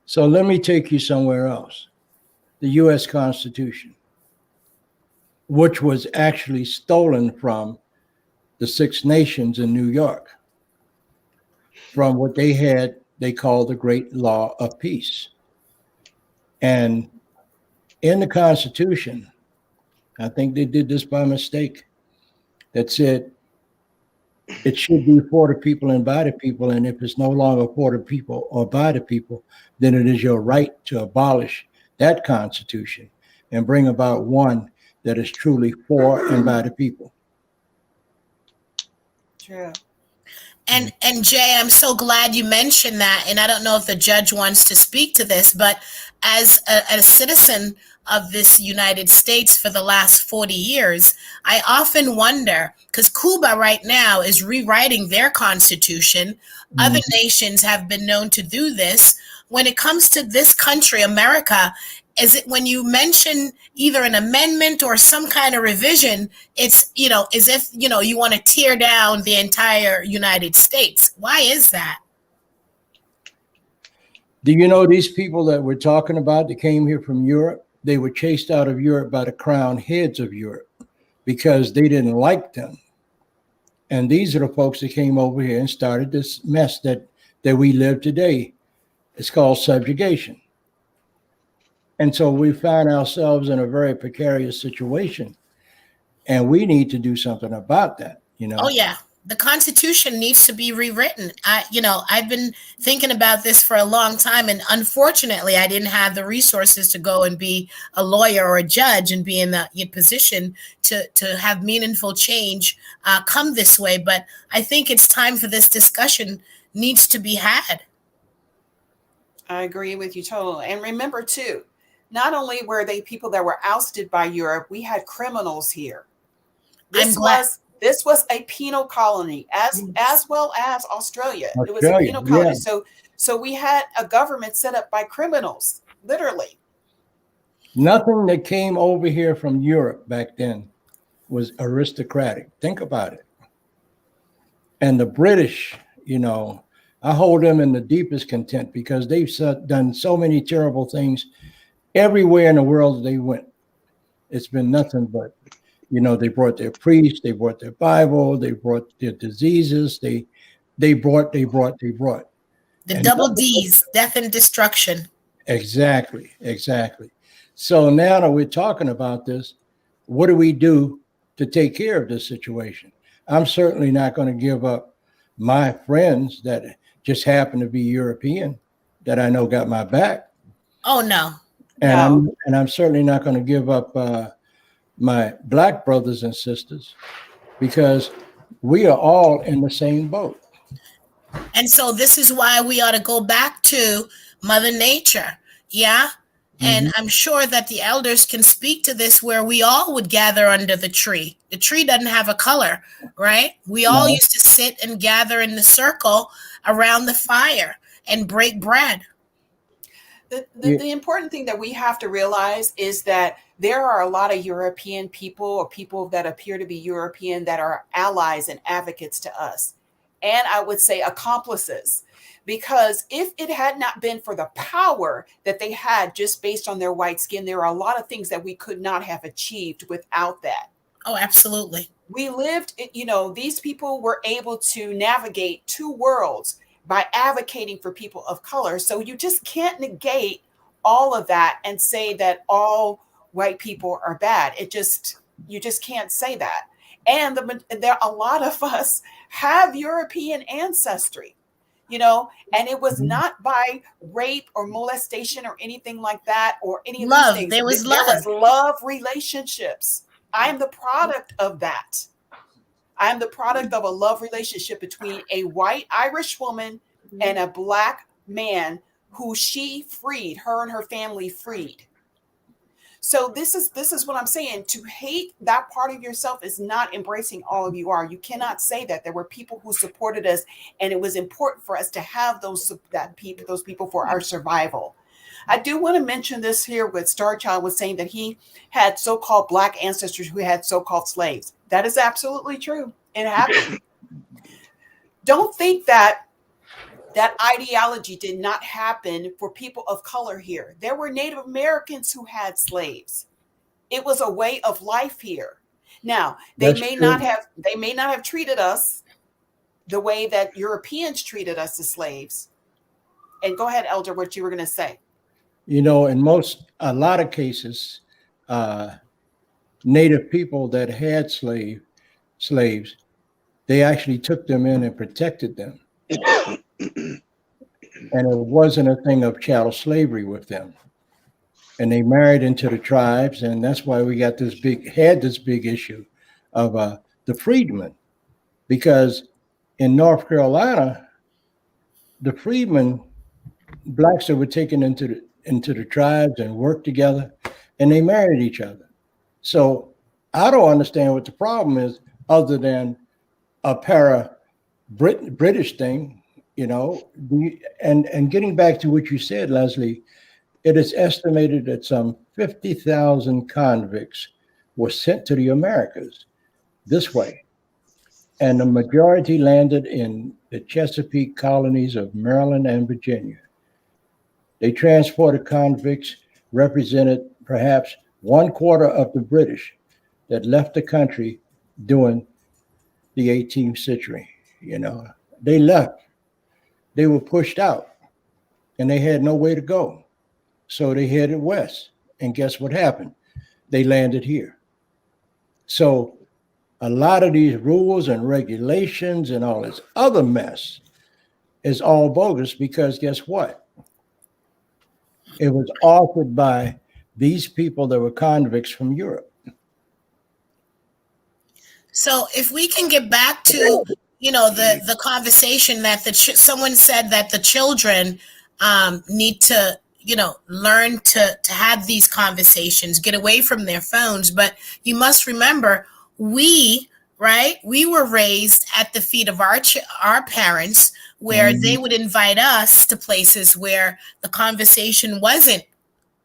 So let me take you somewhere else. The U.S. Constitution, which was actually stolen from the Six Nations in New York, from what they called the Great Law of Peace. And in the Constitution, I think they did this by mistake, that said it should be for the people and by the people. And if it's no longer for the people or by the people, then it is your right to abolish that Constitution and bring about one that is truly for and by the people. True. And Jay, I'm so glad you mentioned that. And I don't know if the judge wants to speak to this, but as a citizen of this United States for the last 40 years, I often wonder, because Cuba right now is rewriting their constitution. Other nations have been known to do this. When it comes to this country, America, is it when you mention either an amendment or some kind of revision, it's, as if, you want to tear down the entire United States. Why is that? Do you know these people that we're talking about that came here from Europe? They were chased out of Europe by the crown heads of Europe because they didn't like them. And these are the folks that came over here and started this mess that we live today. It's called subjugation. And so we find ourselves in a very precarious situation, and we need to do something about that, Oh, yeah. The Constitution needs to be rewritten. I've been thinking about this for a long time, and unfortunately, I didn't have the resources to go and be a lawyer or a judge and be in the position to have meaningful change come this way. But I think it's time for this discussion needs to be had. I agree with you totally. And remember, too, not only were they people that were ousted by Europe, we had criminals here. This was a penal colony, as well as Australia. It was a penal colony. Yeah. So we had a government set up by criminals, literally. Nothing that came over here from Europe back then was aristocratic. Think about it. And the British, I hold them in the deepest contempt because they've done so many terrible things everywhere in the world they went. It's been nothing but, they brought their priests, they brought their Bible, they brought their diseases, they brought. The double D's, death and destruction. Exactly. So now that we're talking about this, what do we do to take care of this situation? I'm certainly not going to give up my friends that just happen to be European that I know got my back. Oh, no. And I'm certainly not going to give up my Black brothers and sisters, because we are all in the same boat. And so this is why we ought to go back to Mother Nature. Yeah. And I'm sure that the elders can speak to this, where we all would gather under the tree. The tree doesn't have a color, right? We all used to sit and gather in the circle around the fire and break bread. The important thing that we have to realize is that there are a lot of European people, or people that appear to be European, that are allies and advocates to us. And I would say accomplices, because if it had not been for the power that they had just based on their white skin, there are a lot of things that we could not have achieved without that. Oh, absolutely. We lived, you know, these people were able to navigate two worlds by advocating for people of color. So you just can't negate all of that and say that all white people are bad. You just can't say that. And there a lot of us have European ancestry, you know, and it was not by rape or molestation or anything like that, or any of Love. these things. There was There was love. love relationships. I'm the product of that. I'm the product of a love relationship between a white Irish woman and a black man who she freed, her and her family freed. So this is what I'm saying. To hate that part of yourself is not embracing all of you are. You cannot say that. There were people who supported us, and it was important for us to have those people for our survival. I do want to mention this here with Starchild was saying that he had so-called black ancestors who had so-called slaves. That is absolutely true. It happened. Don't think that ideology did not happen for people of color here. There were Native Americans who had slaves. It was a way of life here. Now, they may not have treated us the way that Europeans treated us as slaves. And go ahead, Elder, what you were going to say. You know, in a lot of cases, Native people that had slaves, they actually took them in and protected them. And it wasn't a thing of chattel slavery with them. And they married into the tribes, and that's why we got this big issue of the freedmen. Because in North Carolina, the freedmen, blacks that were taken into the tribes and worked together, and they married each other. So I don't understand what the problem is, other than a British thing. You know, and getting back to what you said, Leslie, it is estimated that some 50,000 convicts were sent to the Americas this way. And the majority landed in the Chesapeake colonies of Maryland and Virginia. They transported convicts, represented perhaps 1/4 of the British that left the country during the 18th century. You know, they left. They were pushed out and they had nowhere to go. So they headed west. And guess what happened? They landed here. So a lot of these rules and regulations and all this other mess is all bogus, because guess what? It was authored by these people that were convicts from Europe. So if we can get back to, you know, the conversation that someone said that the children need to, you know, learn to have these conversations, get away from their phones. But you must remember, we were raised at the feet of our parents, where they would invite us to places where the conversation wasn't,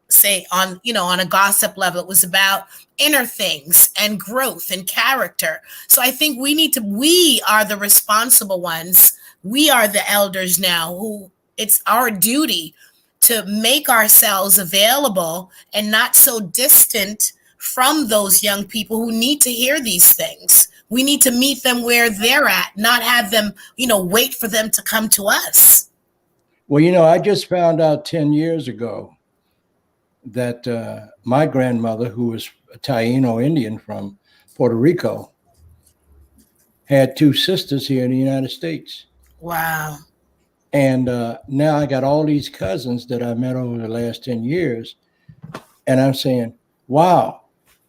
say, on a gossip level. It was about inner things and growth and character. So I think we are the responsible ones. We are the elders now, who it's our duty to make ourselves available and not so distant from those young people who need to hear these things. We need to meet them where they're at, not have them, wait for them to come to us. Well, I just found out 10 years ago that my grandmother, who was a Taino Indian from Puerto Rico, had 2 sisters here in the United States. Wow. And now I got all these cousins that I met over the last 10 years. And I'm saying, wow,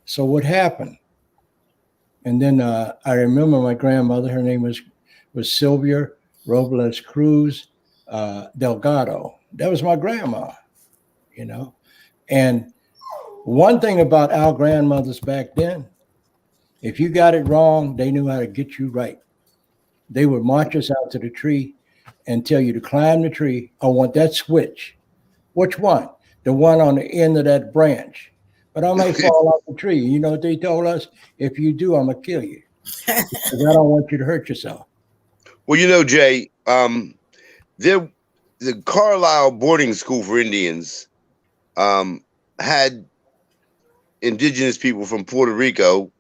so what happened? And then I remember my grandmother, her name was Sylvia Robles Cruz Delgado. That was my grandma, And one thing about our grandmothers back then, if you got it wrong, they knew how to get you right. They would march us out to the tree and tell you to climb the tree. I want that switch. Which one? The one on the end of that branch. But I may fall off the tree. You know what they told us? If you do, I'm going to kill you. Because I don't want you to hurt yourself. Well, Jay, there the Carlisle boarding school for Indians had indigenous people from Puerto Rico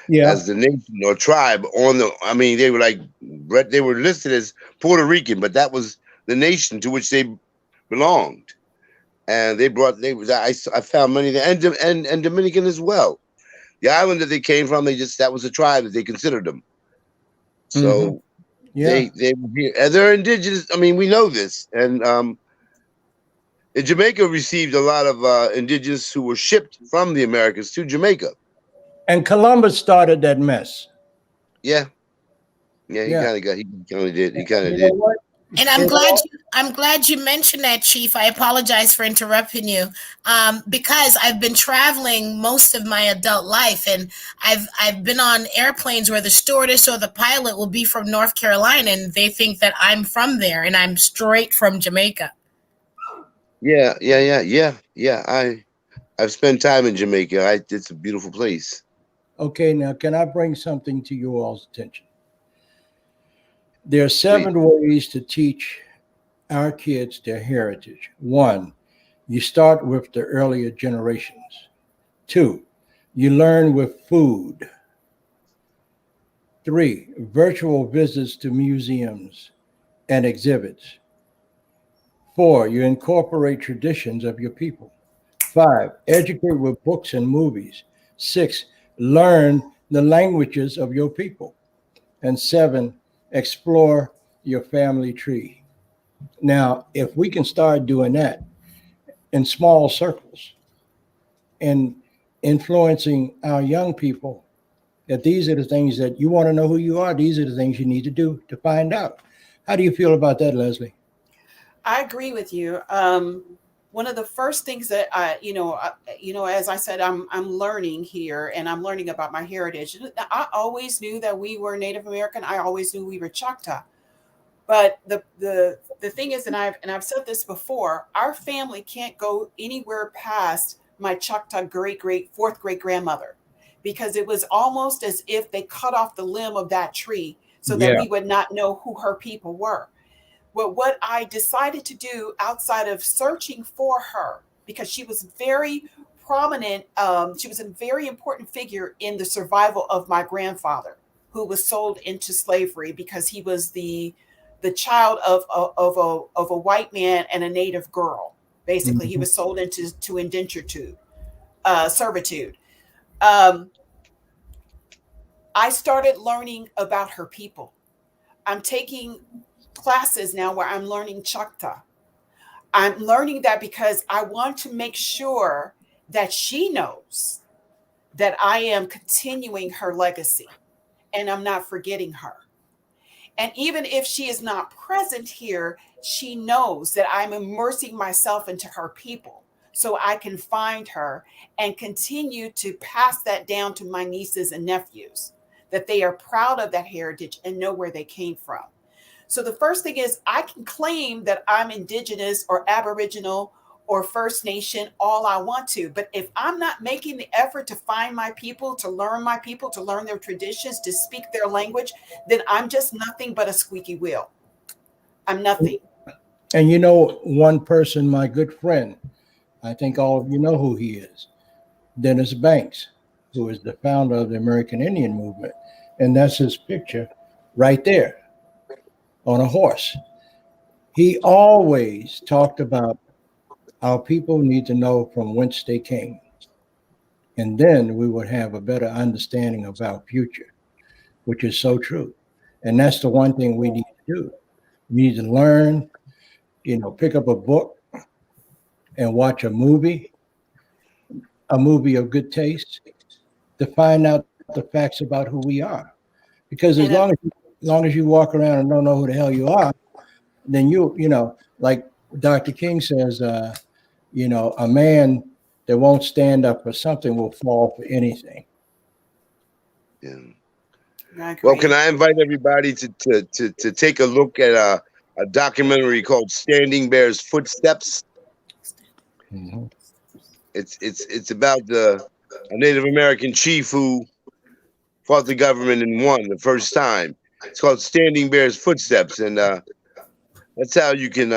Yeah. as the nation or tribe on the. I mean, they were listed as Puerto Rican, but that was the nation to which they belonged. And I found many there, and Dominican as well. The island that they came from, that was a tribe that they considered them. So Yeah. they were here, and they're indigenous. I mean, we know this, and Jamaica received a lot of indigenous who were shipped from the Americas to Jamaica. And Columbus started that mess. Yeah, he Yeah. kind of did. He kind of You know did. what? And I'm glad you mentioned that, Chief. I apologize for interrupting you, because I've been traveling most of my adult life, and I've been on airplanes where the stewardess or the pilot will be from North Carolina, and they think that I'm from there, and I'm straight from Jamaica. Yeah. I've spent time in Jamaica. It's a beautiful place. Okay, now can I bring something to you all's attention? There are 7 ways to teach our kids their heritage. 1, you start with the earlier generations. 2, you learn with food. 3, virtual visits to museums and exhibits. 4, you incorporate traditions of your people. 5, educate with books and movies. 6, learn the languages of your people. And 7, explore your family tree. Now, if we can start doing that in small circles and influencing our young people, that these are the things that you want to know who you are, these are the things you need to do to find out. How do you feel about that, Leslie? I agree with you. One of the first things that as I said, I'm learning here, and I'm learning about my heritage. I always knew that we were Native American. I always knew we were Choctaw. But the thing is, and I've said this before, our family can't go anywhere past my Choctaw fourth great grandmother, because it was almost as if they cut off the limb of that tree so that we would not know who her people were. But what I decided to do outside of searching for her, because she was very prominent, she was a very important figure in the survival of my grandfather, who was sold into slavery because he was the child of a white man and a native girl. Basically, he was sold into indentured servitude. I started learning about her people. I'm taking classes now where I'm learning Choctaw. I'm learning that because I want to make sure that she knows that I am continuing her legacy and I'm not forgetting her. And even if she is not present here, she knows that I'm immersing myself into her people so I can find her and continue to pass that down to my nieces and nephews, that they are proud of that heritage and know where they came from. So the first thing is, I can claim that I'm Indigenous or Aboriginal or First Nation all I want to, but if I'm not making the effort to find my people, to learn their traditions, to speak their language, then I'm just nothing but a squeaky wheel. I'm nothing. And you know, one person, my good friend, I think all of you know who he is, Dennis Banks, who is the founder of the American Indian movement. And that's his picture right there on a horse. He always talked about our people need to know from whence they came. And then we would have a better understanding of our future, which is so true. And that's the one thing we need to do. We need to learn, pick up a book and watch a movie of good taste, to find out the facts about who we are. Because as long as you walk around and don't know who the hell you are, then like Dr. King says, a man that won't stand up for something will fall for anything. Yeah. Well, can I invite everybody to take a look at a documentary called Standing Bear's Footsteps? Mm-hmm. It's about a Native American chief who fought the government and won the first time. It's called Standing Bear's Footsteps, and that's how you can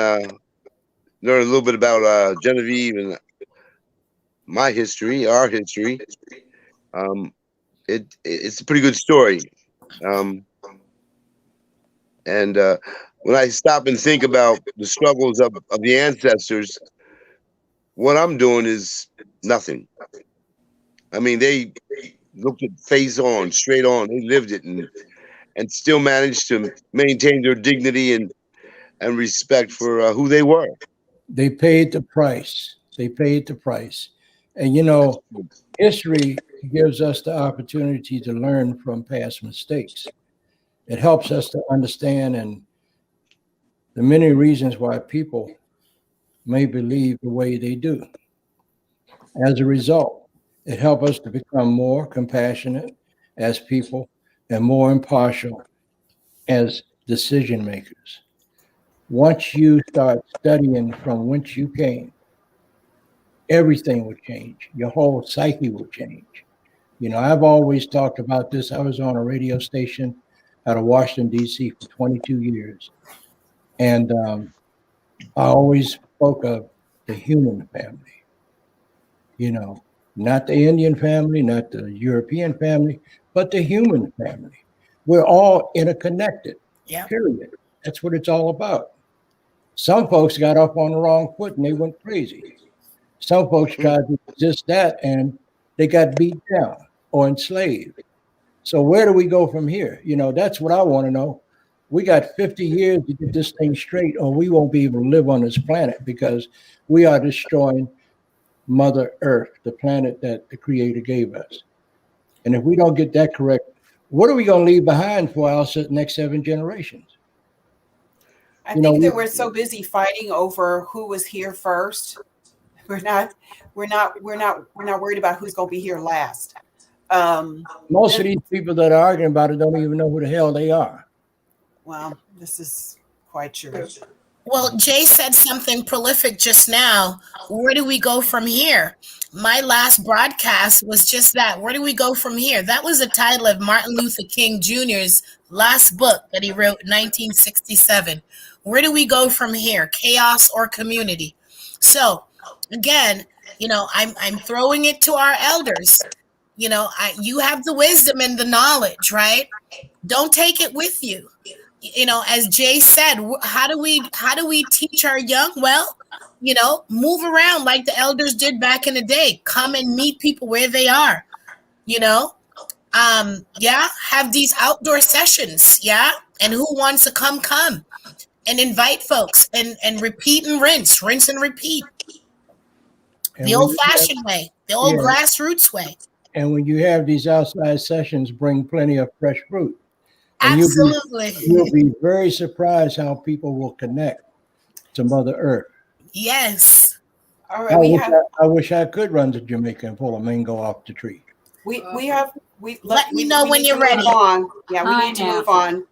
learn a little bit about Genevieve and my history, our history. It's a pretty good story. And when I stop and think about the struggles of the ancestors, what I'm doing is nothing. I mean, they looked it face on, straight on. They lived it and still managed to maintain their dignity and respect for who they were. They paid the price. They paid the price. And, history gives us the opportunity to learn from past mistakes. It helps us to understand and the many reasons why people may believe the way they do. As a result, it helps us to become more compassionate as people and more impartial as decision makers. Once you start studying from whence you came, everything will change. Your whole psyche will change. I've always talked about this. I was on a radio station out of Washington, D.C. for 22 years. And I always spoke of the human family, not the Indian family, not the European family, but the human family. We're all interconnected, period. That's what it's all about. Some folks got up on the wrong foot and they went crazy. Some folks tried to resist that and they got beat down or enslaved. So where do we go from here? That's what I want to know. We got 50 years to get this thing straight, or we won't be able to live on this planet because we are destroying Mother Earth, the planet that the Creator gave us. And if we don't get that correct, what are we going to leave behind for our next 7 generations? I think that we're so busy fighting over who was here first. We're not worried about who's going to be here last. Most of these people that are arguing about it don't even know who the hell they are. Well, this is quite true. Well, Jay said something prolific just now. Where do we go from here? My last broadcast was just that. Where do we go from here? That was the title of Martin Luther King Jr.'s last book that he wrote in 1967. Where do we go from here? Chaos or community? So, again, I'm throwing it to our elders. You have the wisdom and the knowledge, right? Don't take it with you. As Jay said, how do we teach our young? Well, move around like the elders did back in the day. Come and meet people where they are. Have these outdoor sessions. Yeah. And who wants to come and invite folks and repeat and rinse and repeat. And the old fashioned way, the old grassroots way. And when you have these outside sessions, bring plenty of fresh fruit. And absolutely. You'll be very surprised how people will connect to Mother Earth. Yes. All right. I wish I could run to Jamaica and pull a mango off the tree. Let me know when you're ready. Yeah, we need to move on.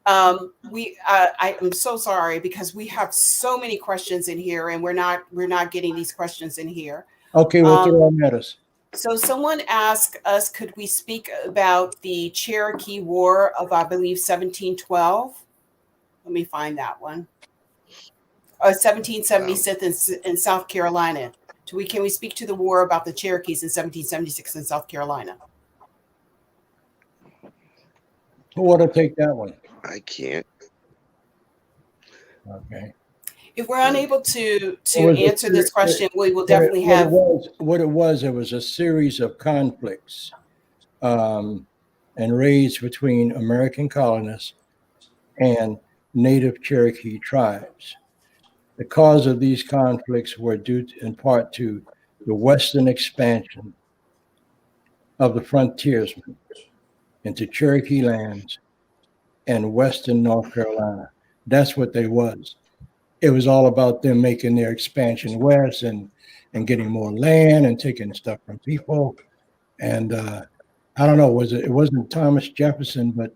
I am so sorry because we have so many questions in here and we're not getting these questions in here. Okay, we'll throw them at us. So someone asked us, could we speak about the Cherokee War of, I believe, 1712? Let me find that one. 1776 in South Carolina. Can we speak to the war about the Cherokees in 1776 in South Carolina? Who want to take that one? I can't. Okay. If we're unable to answer this question, we will definitely have. What it was a series of conflicts and raids between American colonists and native Cherokee tribes. The cause of these conflicts were due in part to the western expansion of the frontiersmen into Cherokee lands and western North Carolina. That's what they was. It was all about them making their expansion west and getting more land and taking stuff from people. And I don't know, it wasn't Thomas Jefferson, but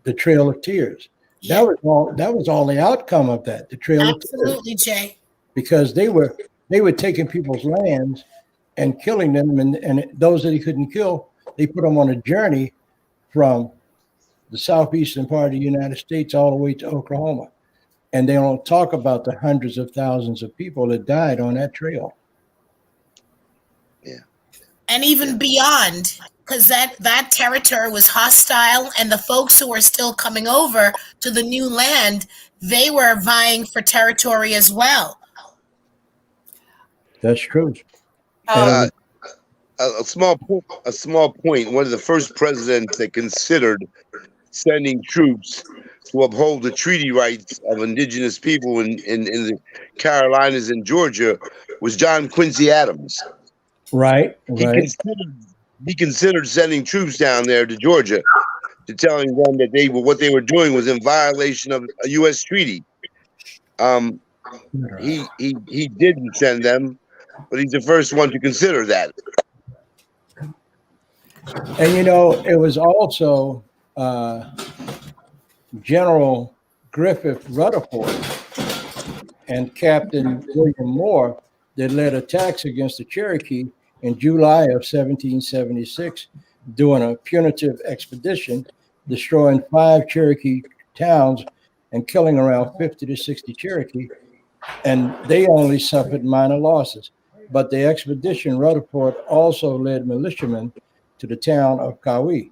the Trail of Tears. That was all the outcome of that, the Trail of Tears. Absolutely, Jay. Because they were taking people's lands and killing them, and those that he couldn't kill, they put them on a journey from the southeastern part of the United States all the way to Oklahoma. And they don't talk about the hundreds of thousands of people that died on that trail. And even beyond, because that territory was hostile, and the folks who were still coming over to the new land, they were vying for territory as well. That's true. A small point. One of the first presidents that considered sending troops to uphold the treaty rights of indigenous people in the Carolinas and Georgia was John Quincy Adams. Right. He considered sending troops down there to Georgia, to telling them that what they were doing was in violation of a U.S. treaty. He didn't send them, but he's the first one to consider that. And you know, it was also General Griffith Rutherford and Captain William Moore that led attacks against the Cherokee in July of 1776, doing a punitive expedition, destroying 5 Cherokee towns and killing around 50 to 60 Cherokee. And they only suffered minor losses. But the expedition, Rutherford also led militiamen to the town of Kauai.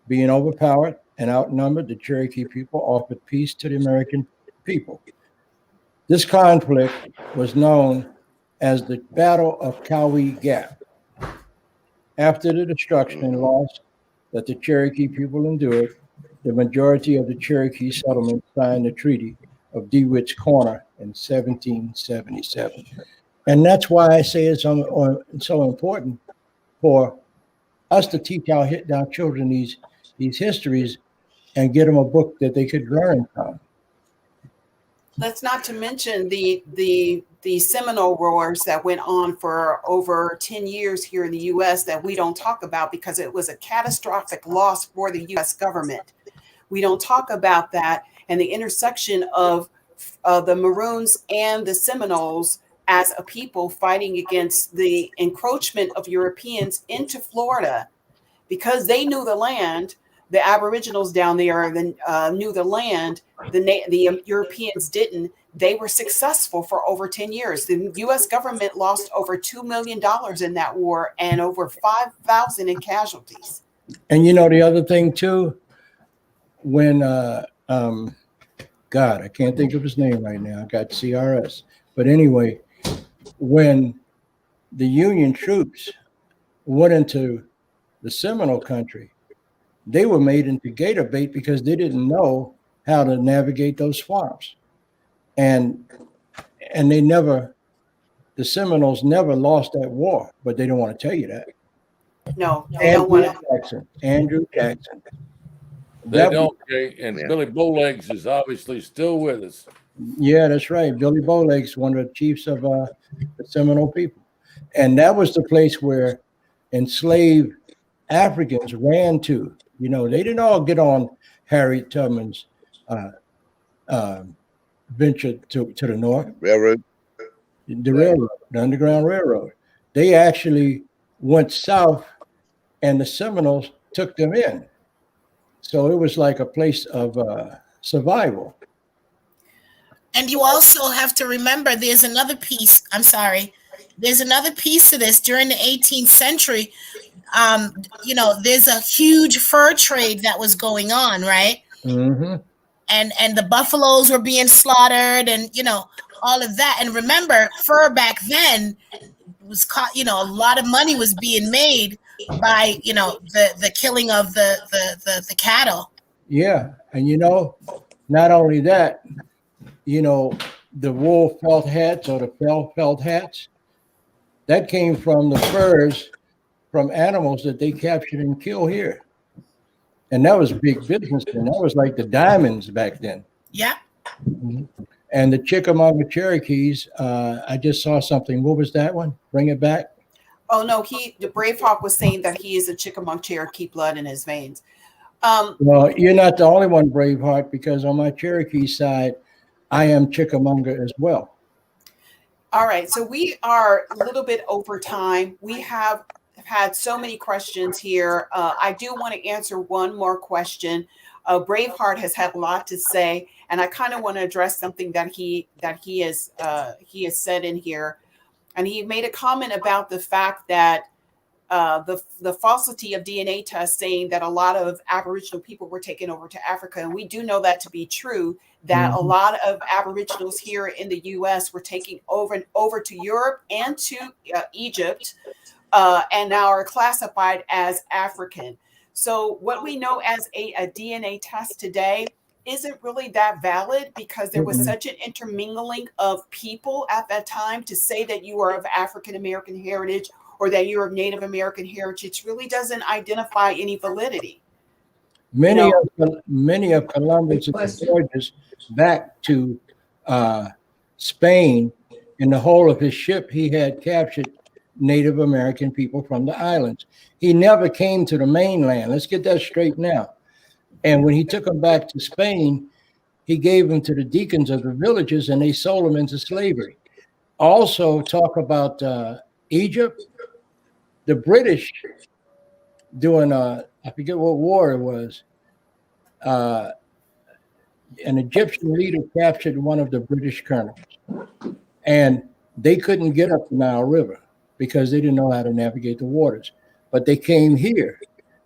Being overpowered and outnumbered, the Cherokee people offered peace to the American people. This conflict was known as the Battle of Kauai Gap. After the destruction and loss that the Cherokee people endured, the majority of the Cherokee settlement signed the Treaty of DeWitt's Corner in 1777. And that's why I say it's so important for us to teach our children these histories and get them a book that they could learn from. Let's not to mention the Seminole Wars that went on for over 10 years here in the U.S. that we don't talk about because it was a catastrophic loss for the U.S. government. We don't talk about that and the intersection of the Maroons and the Seminoles as a people fighting against the encroachment of Europeans into Florida because they knew the land. The Aboriginals down there knew the land. The Europeans didn't. They were successful for over 10 years. The U.S. government lost over $2 million in that war and over 5,000 in casualties. And you know the other thing too, when God, I can't think of his name right now. I got CRS. But anyway, when the Union troops went into the Seminole country, they were made into gator bait because they didn't know how to navigate those swamps. And the Seminoles never lost that war, but they don't want to tell you that. No, they don't want to. Andrew Jackson. They don't, Jay. And Billy Bowlegs is obviously still with us. Yeah, that's right. Billy Bowlegs, one of the chiefs of the Seminole people. And that was the place where enslaved Africans ran to. You know, they didn't all get on Harriet Tubman's venture to the north. Railroad. The railroad, the Underground Railroad. They actually went south and the Seminoles took them in. So it was like a place of survival. And you also have to remember there's another piece. I'm sorry. There's another piece to this. During the 18th century, you know, there's a huge fur trade that was going on, right? Mm-hmm. And the buffaloes were being slaughtered and, you know, all of that. And remember, fur back then was caught, you know, a lot of money was being made by, you know, the killing of the cattle. Yeah. And, you know, not only that, you know, the wool felt hats or the felt hats, that came from the furs from animals that they captured and killed here. And that was big business then. That was like the diamonds back then. Yeah. Mm-hmm. And the Chickamauga Cherokees, I just saw something. What was that one? Bring it back. Oh, no, the Braveheart was saying that he is a Chickamauga Cherokee blood in his veins. Well, you're not the only one, Braveheart, because on my Cherokee side, I am Chickamauga as well. All right, so we are a little bit over time. We have had so many questions here. I do want to answer one more question. Braveheart has had a lot to say, and I kind of want to address something that he has said in here, and he made a comment about the fact that the falsity of DNA tests, saying that a lot of Aboriginal people were taken over to Africa, and we do know that to be true. That a lot of Aboriginals here in the U.S. were taking over to Europe and to Egypt, and now are classified as African. So what we know as a DNA test today isn't really that valid, because there was such an intermingling of people at that time. To say that you are of African American heritage or that you're of Native American heritage really doesn't identify any validity. Many of Columbus's voyages back to Spain, in the whole of his ship, he had captured Native American people from the islands. He never came to the mainland. Let's get that straight now. And when he took them back to Spain, he gave them to the deacons of the villages, and they sold them into slavery. Also, talk about Egypt. The British doing I forget what war it was. An Egyptian leader captured one of the British colonels, and they couldn't get up the Nile River because they didn't know how to navigate the waters. But they came here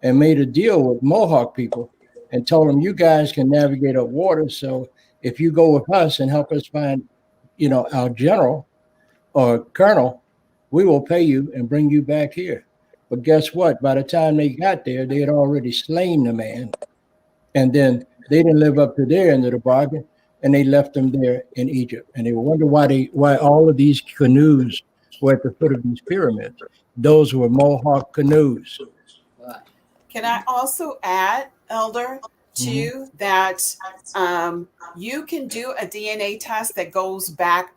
and made a deal with Mohawk people and told them, you guys can navigate up waters. So if you go with us and help us find, our general or colonel, we will pay you and bring you back here. But guess what? By the time they got there, they had already slain the man. And then they didn't live up to their end of the bargain, and they left them there in Egypt. And they wonder why all of these canoes were at the foot of these pyramids. Those were Mohawk canoes. Can I also add, Elder, to that you can do a DNA test that goes back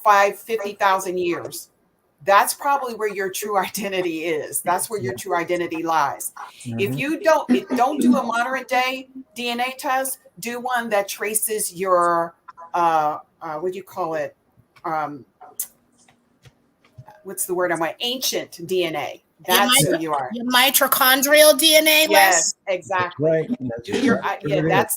50,000 years. That's probably where your true identity is. That's where your true identity lies. If you don't do a modern day DNA test, do one that traces your what do you call it? What's the word? Ancient DNA. That's who you are. Your mitochondrial DNA. Yes, exactly. That's Do your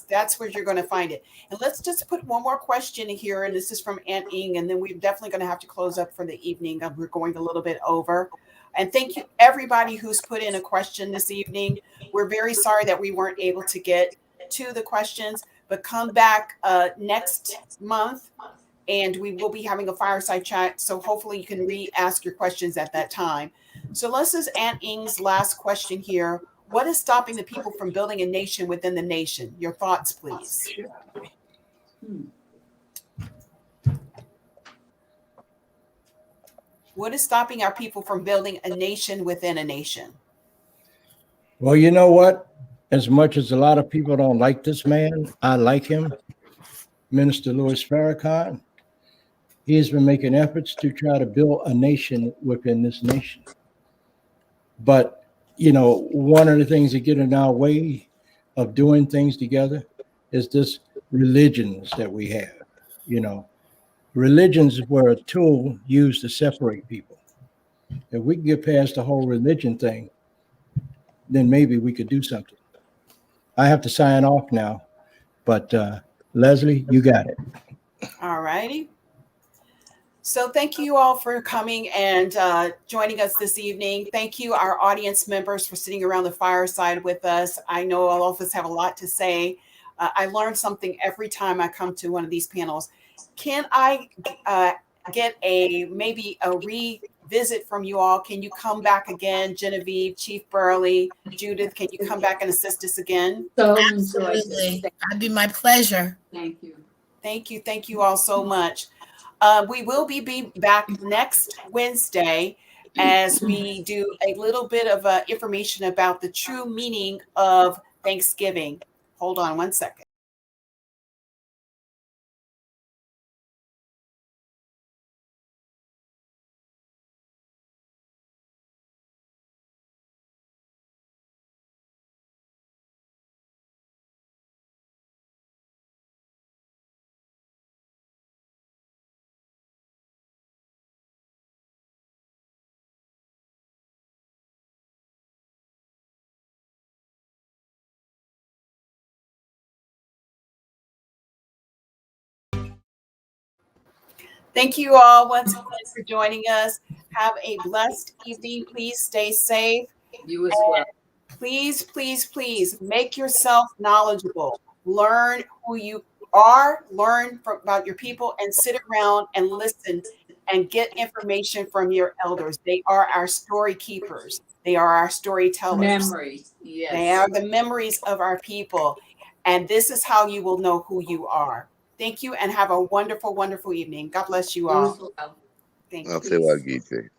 that's where you're going to find it. And let's just put one more question in here, and this is from Aunt Ing, and then we're definitely going to have to close up for the evening. We're going a little bit over. And thank you everybody who's put in a question this evening. We're very sorry that we weren't able to get to the questions, but come back next month, and we will be having a fireside chat. So hopefully you can re-ask your questions at that time. So this is Aunt Ing's last question here. What is stopping the people from building a nation within the nation? Your thoughts, please. What is stopping our people from building a nation within a nation? Well, you know what? As much as a lot of people don't like this man, I like him. Minister Louis Farrakhan. He has been making efforts to try to build a nation within this nation. But, one of the things that get in our way of doing things together is this religions that we have. Religions were a tool used to separate people. If we can get past the whole religion thing, then maybe we could do something. I have to sign off now, but Leslie, you got it. All righty. So thank you all for coming and joining us this evening. Thank you, our audience members, for sitting around the fireside with us. I know all of us have a lot to say. I learn something every time I come to one of these panels. Can I get maybe a revisit from you all? Can you come back again? Genevieve, Chief Burley, Judith, can you come back and assist us again? Absolutely. That'd be my pleasure. Thank you. Thank you. Thank you all so much. We will be back next Wednesday as we do a little bit of information about the true meaning of Thanksgiving. Hold on one second. Thank you all once again for joining us. Have a blessed evening. Please stay safe. You as well. Please, please, please make yourself knowledgeable. Learn who you are, learn about your people, and sit around and listen and get information from your elders. They are our story keepers. They are our storytellers. Memories. Yes. They are the memories of our people. And this is how you will know who you are. Thank you and have a wonderful, wonderful evening. God bless you You as all. well. Thank I'll you. say what I get.